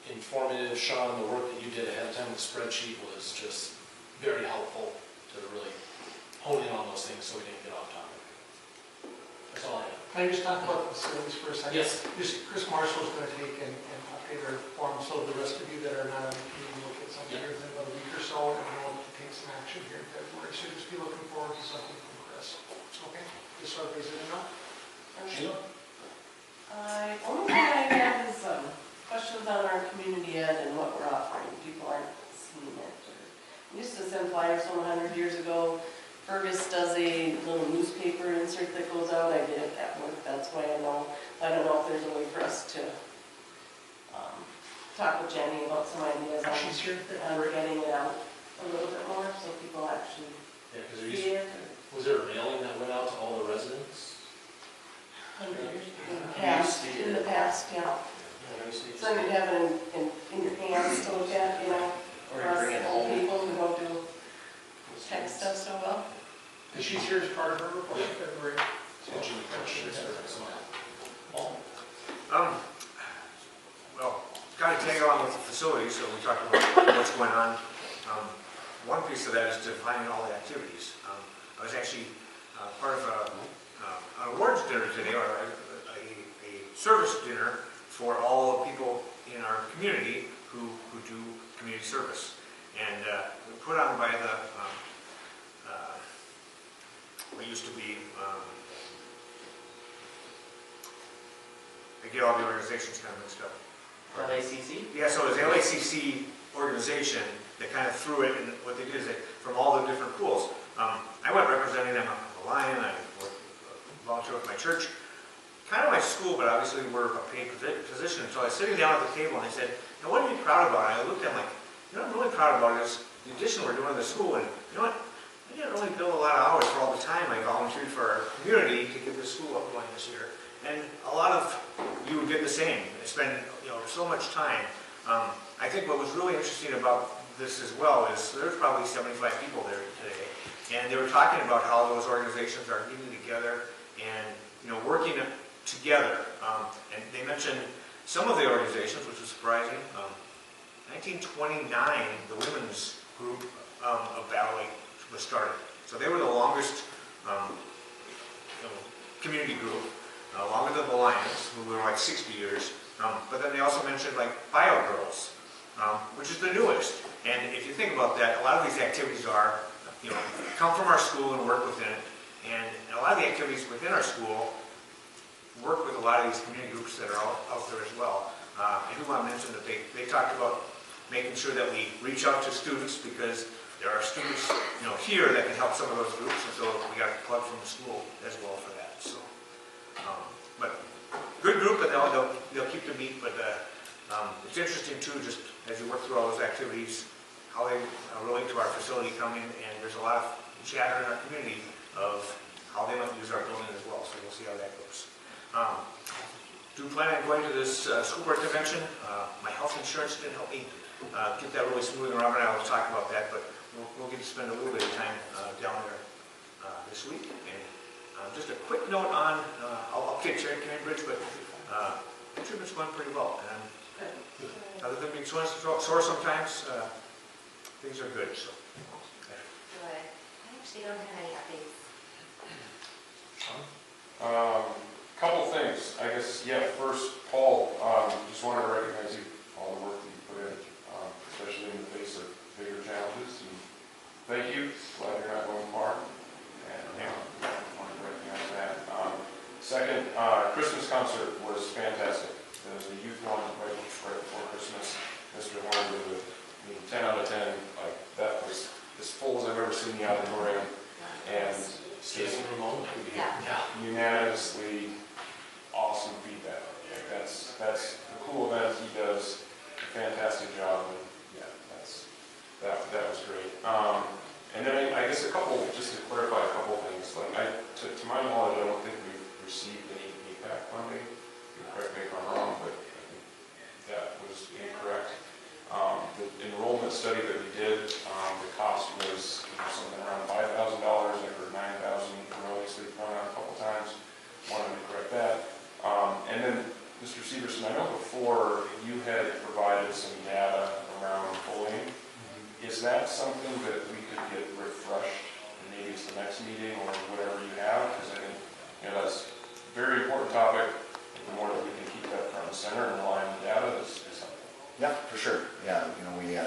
informative. Sean, the work that you did ahead of time with the spreadsheet was just very helpful to really hone in on those things so we didn't get off topic. That's all I have. Can I just talk about the facilities for a second? Yes. Just Chris Marshall is going to take and update our form, so the rest of you that are not on the committee will get something here in about a week or so, and we'll take some action here in February. So just be looking forward to something from Chris. Okay? Just so everybody's in the know. Sheila? Only thing I have is questions on our community ed and what we're offering. People aren't seeing it. We used to send flyers 100 years ago. Fergus does a little newspaper insert that goes out. I did it at work, that's why I know. I don't know if there's a way for us to talk with Jenny about some ideas on getting it out a little bit more so people actually see it. Was there a mailing that went out to all the residents? 100 years in the past, yeah. So you have it in your hands to look at, you know, Or for us bring it old home. people who don't do text stuff so well. And she's here as part of her report in February. Well, kind of tag along with the facilities, so we talked about what's going on. One piece of that is defining all the activities. I was actually part of an awards dinner today, or a service dinner for all the people in our community who do community service. And put on by the, what used to be, I get all the organizations kind of mixed up. LACC? Yeah, so it was the LACC organization that kind of threw it, and what they did is from all the different pools. I went representing them on the line, I volunteered with my church, kind of my school, but obviously we're a paid position. So I was sitting down at the table and they said, "Now what are you proud about?" And I looked at them like, "You know what I'm really proud about is the addition we're doing to the school, and you know what? I didn't really bill a lot of hours for all the time I volunteered for our community to get the school up going this year." And a lot of you did the same. Spend so much time. I think what was really interesting about this as well is there's probably 75 people there today, and they were talking about how those organizations are getting together and working together. And they mentioned some of the organizations, which was surprising. 1929, the women's group of Battle Lake was started. So they were the longest community group, longer than the Lions, who were like 60 years. But then they also mentioned like Bio Girls, which is the newest. And if you think about that, a lot of these activities are, come from our school and work within it. And a lot of the activities within our school work with a lot of these community groups that are out there as well. I do want to mention that they talked about making sure that we reach out to students, because there are students, here that can help some of those groups, and so we got a plug from the school as well for that. So, but good group, and they'll keep the meet. But it's interesting too, just as you work through all those activities, how they relate to our facility coming, and there's a lot of chatter in our community of how they might use our building as well. So we'll see how that goes. Do plan on going to this school board convention. My health insurance didn't help me get that really smooth, and Robert and I will talk about that, but we'll get to spend a little bit of time down there this week. And just a quick note on, I'll kid Cambridge, but the treatment's going pretty well. And other than being sore sometimes, things are good. So. Good. I actually don't have any updates. Couple things, I guess, first, Paul, just wanted to recognize you, all the work that you put in, especially in the face of bigger challenges, and thank you, glad you're not going far, and wanted to recognize that. Second, Christmas concert was fantastic. There was a youth one right before Christmas. Mr. Horn did it, 10 out of 10, like, that was as full as I've ever seen the auditorium, and Jason Ramon. Yeah. unanimously awesome feedback. Like that's a cool event. He does a fantastic job, and that was great. And then I guess just to clarify a couple things. Like to my knowledge, I don't think we've received any APAC funding. You correct me if I'm wrong, but I think that was incorrect. The enrollment study that we did, the cost was something around $5,000. I heard $9,000 erroneously thrown out a couple times. Wanted to correct that. And then, Mr. Severson, I know before you had provided some data around bullying. Is that something that we could get refreshed, and maybe it's the next meeting or whatever you have? Because I think that's a very important topic. The more that we can keep that front and center and rely on the data is helpful. Yeah, for sure. Yeah, we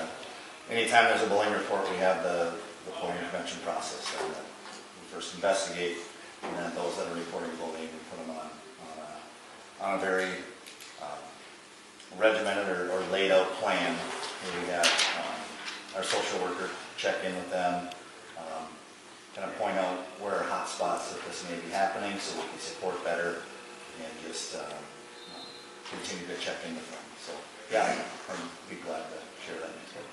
anytime there's a bullying report, we have the bullying prevention process. And we first investigate, and then those that are reporting bullying, we put them on a very regimented or laid out plan. Where we have our social worker check in with them, kind of point out where are hot spots that this may be happening, so we can support better and just continue to check in with them. So yeah, I'd be glad to share that next week.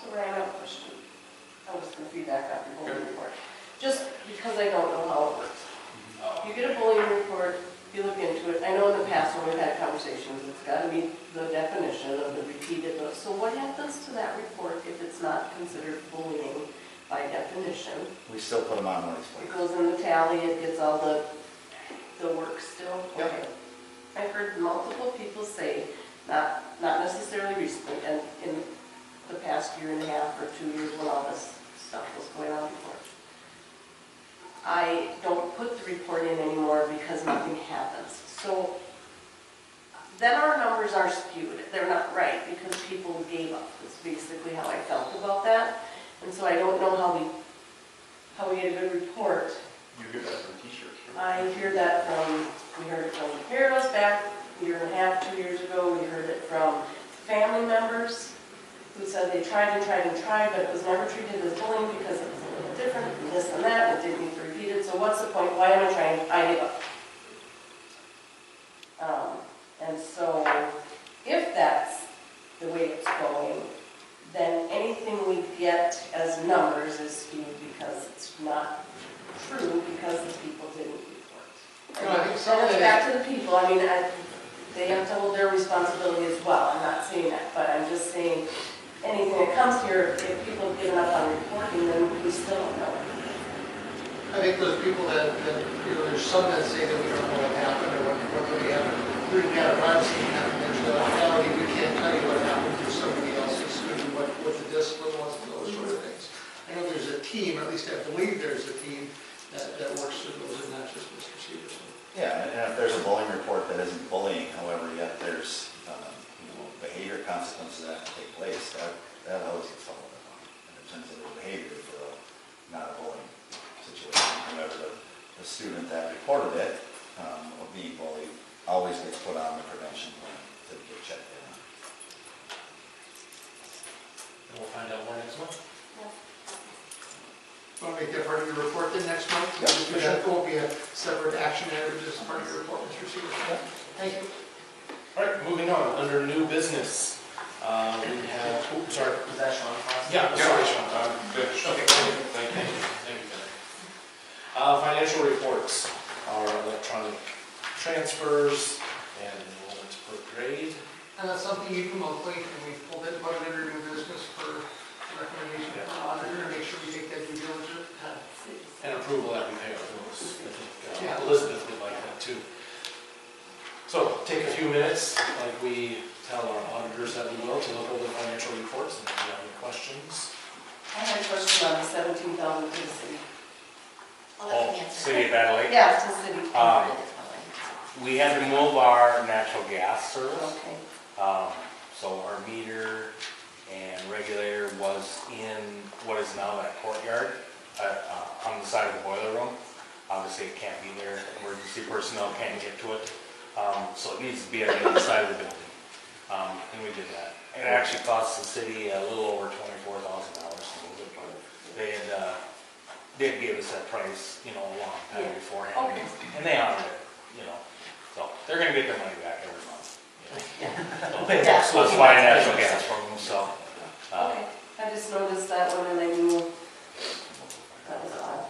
So Ryan, I have a question. I'm just going to feedback off your bullying report. Just because I don't know how it works. You get a bullying report, you look into it. I know in the past when we've had conversations, it's got to meet the definition of the repeated. So what happens to that report if it's not considered bullying by definition? We still put them on notice. It goes in the tally, it gets all the work still? Yep. Okay. I've heard multiple people say, not necessarily recently, and in the past year and a half or 2 years when all this stuff was going on before. I don't put the report in anymore because nothing happens. So then our numbers are skewed. They're not right because people gave up. That's basically how I felt about that. And so I don't know how we get a good report. You get that from t-shirts. I hear that we heard it from the parents back a year and a half, 2 years ago. We heard it from family members who said they tried, but it was never treated as bullying because it was a little different, and this and that, and it didn't need to repeat it. So what's the point? Why am I trying? I give up. And so if that's the way it's going, then anything we get as numbers is skewed because it's not true because the people didn't report. No, I think some And of it's it- back to the people. I mean, they have to hold their responsibility as well. I'm not saying that, but I'm just saying anything that comes here, if people have given up on reporting, then we still don't know. I think those people that there's some that say that we don't know what happened or what really happened. We didn't have a privacy happened. There's no reality. We can't tell you what happened to somebody else. with the discipline ones and those sort of things. I know there's a team, or at least I believe there's a team that works through those, and not just Mr. Severson. Yeah, and if there's a bullying report that isn't bullying, however, yet there's, behavior consequences that have to take place, that always gets followed up on. And in terms of the behavior for not a bullying situation, however, the student that reported it, of being bullied, always gets put on the prevention plan to get checked in. And we'll find out more next month. Want to make that part of your report then next month? Mr. Sheffield will be a separate action item as part of your report, Mr. Severson. Thank you. All right, moving on, under new business, we have, sorry. Was that Sean Foster? Yeah, sorry, Sean. Good. Okay, thank you. Thank you, Ben. Financial reports are electronic transfers and enrollment per grade. And that's something you do monthly, and we pulled it, put it under new business for recommendation from the auditor to make sure we take that due diligence. And approval that we pay our bills. I think Yeah. Elizabeth would like that too. So take a few minutes, like we tell our auditors that we will, to look over the financial reports, and if you have any questions. I had a question on the 17,000 to the city. I'll let you answer. City of Battle Lake. Yeah, to the city. We had to move our natural gas service. Okay. So our meter and regulator was in what is now that courtyard on the side of the boiler room. Obviously, it can't be there. Emergency personnel can't get to it. So it needs to be on the other side of the building. And we did that. It actually cost the city a little over $24,000 to move it, but they had, did give us that price, a long time beforehand. Okay. And they honored it, So they're gonna get their money back every month. Yeah. So let's buy natural gas from them, so. Okay, I just noticed that one and I knew that was odd.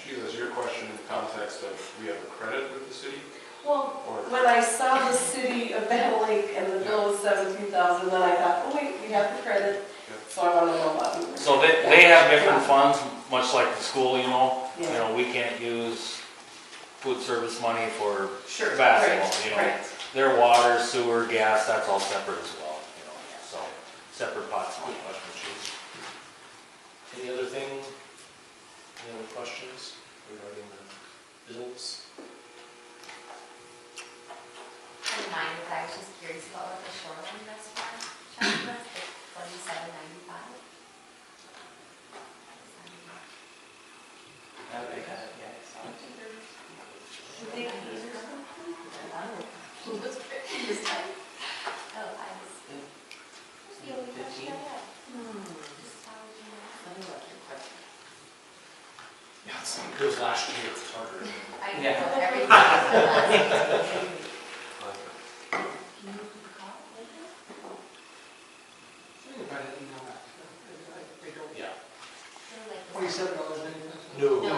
Sheila, is your question in the context of we have a credit with the city? Well, Or, when I saw the city of Battle Lake and the bill was 17,000, then I thought, oh wait, we have the credit, so I want to know about it. So they have different funds, much like the school, Yeah. we can't use food service money for Sure. basketball, Right. Their water, sewer, gas, that's all separate as well, so separate pots. Good question, Chief. Any other thing, any other questions regarding the bills? Mine is, I was just curious about what the Shoreline restaurant charge was, the $27.95. Okay, got it, yeah, I saw it. Who was pretty this time? Oh, I was. Who's the only question I had? Just how would you know? Yeah, it was last year, it's harder. I know Yeah. everything. Can you call later? I think I had email that. They don't. Yeah. Or like the- $27 anything? No. No.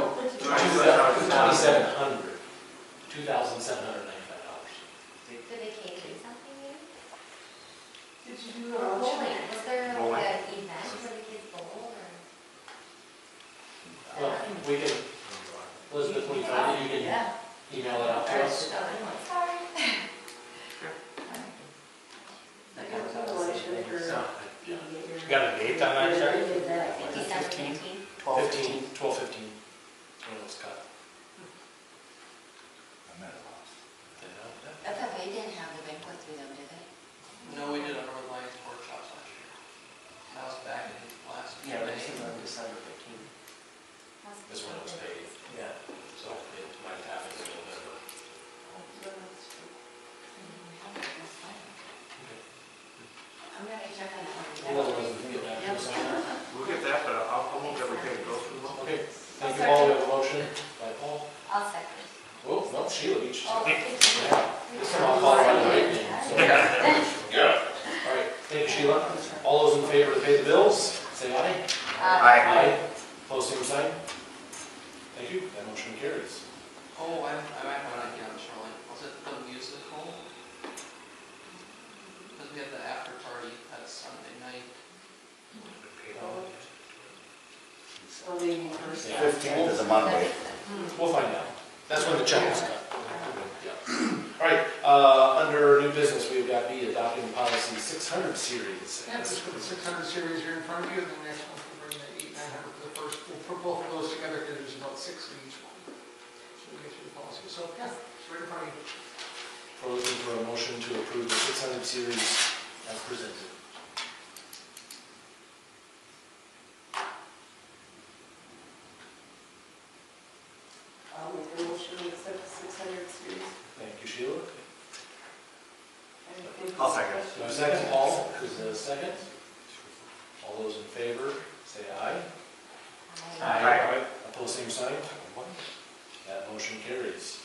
$2,795. Did they cater something new? Did you do Or a bowling? Was there Bowling. like an event where the kids bowl or? Well, we can, Elizabeth, when you find it, you can Yeah. email it out to us. Sorry. I got a donation for So, the- Got a date on that, sir? December 15? 15th. 12/15, when it was cut. I'm at a loss. FFA didn't have the banquet through them, did they? No, we did a Northern Lights workshops last year. That was back in last Yeah, but May. this is on December 15th. Is when it was paid, Yeah. so it might happen in November. I'm gonna check on that one. We'll let Elizabeth get back to us on that. We'll get that, but I'll move everything that goes through. Okay, thank you, Paul, we have a motion by Paul. I'll second. Oh, no, Sheila beat you. Oh, Yeah. thank you. This time I'll call her by the right name, so. All right, thank you, Sheila. All those in favor to pay the bills, say aye. Aye. Pose same sign. Thank you, that motion carries. Oh, I might have an idea on the Shoreline. Was it the musical? Because we had the after party that Sunday night. So the first. Yeah. 15th is a Monday. We'll find out. That's when the check is cut. Yeah. All right, Under new business, we've got B, adopting policy 600 series. Yeah, just put the 600 series here in front of you, and then next month we'll bring the 800, 900 for the first, we'll put both of those together because there's about 6 of each one. So we get through the policy. So, yeah, it's right in front of you. We're looking for a motion to approve the 600 series as presented. I'll make a motion to accept the 600 series. Thank you, Sheila. I'll second. Do I have a second? Paul, is there a second? All those in favor, say aye. Aye. Opposed, same sign. That motion carries.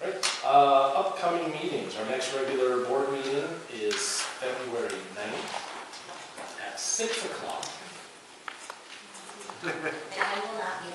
Right, upcoming meetings. Our next regular board meeting is February 9th at 6 o'clock. And I will not be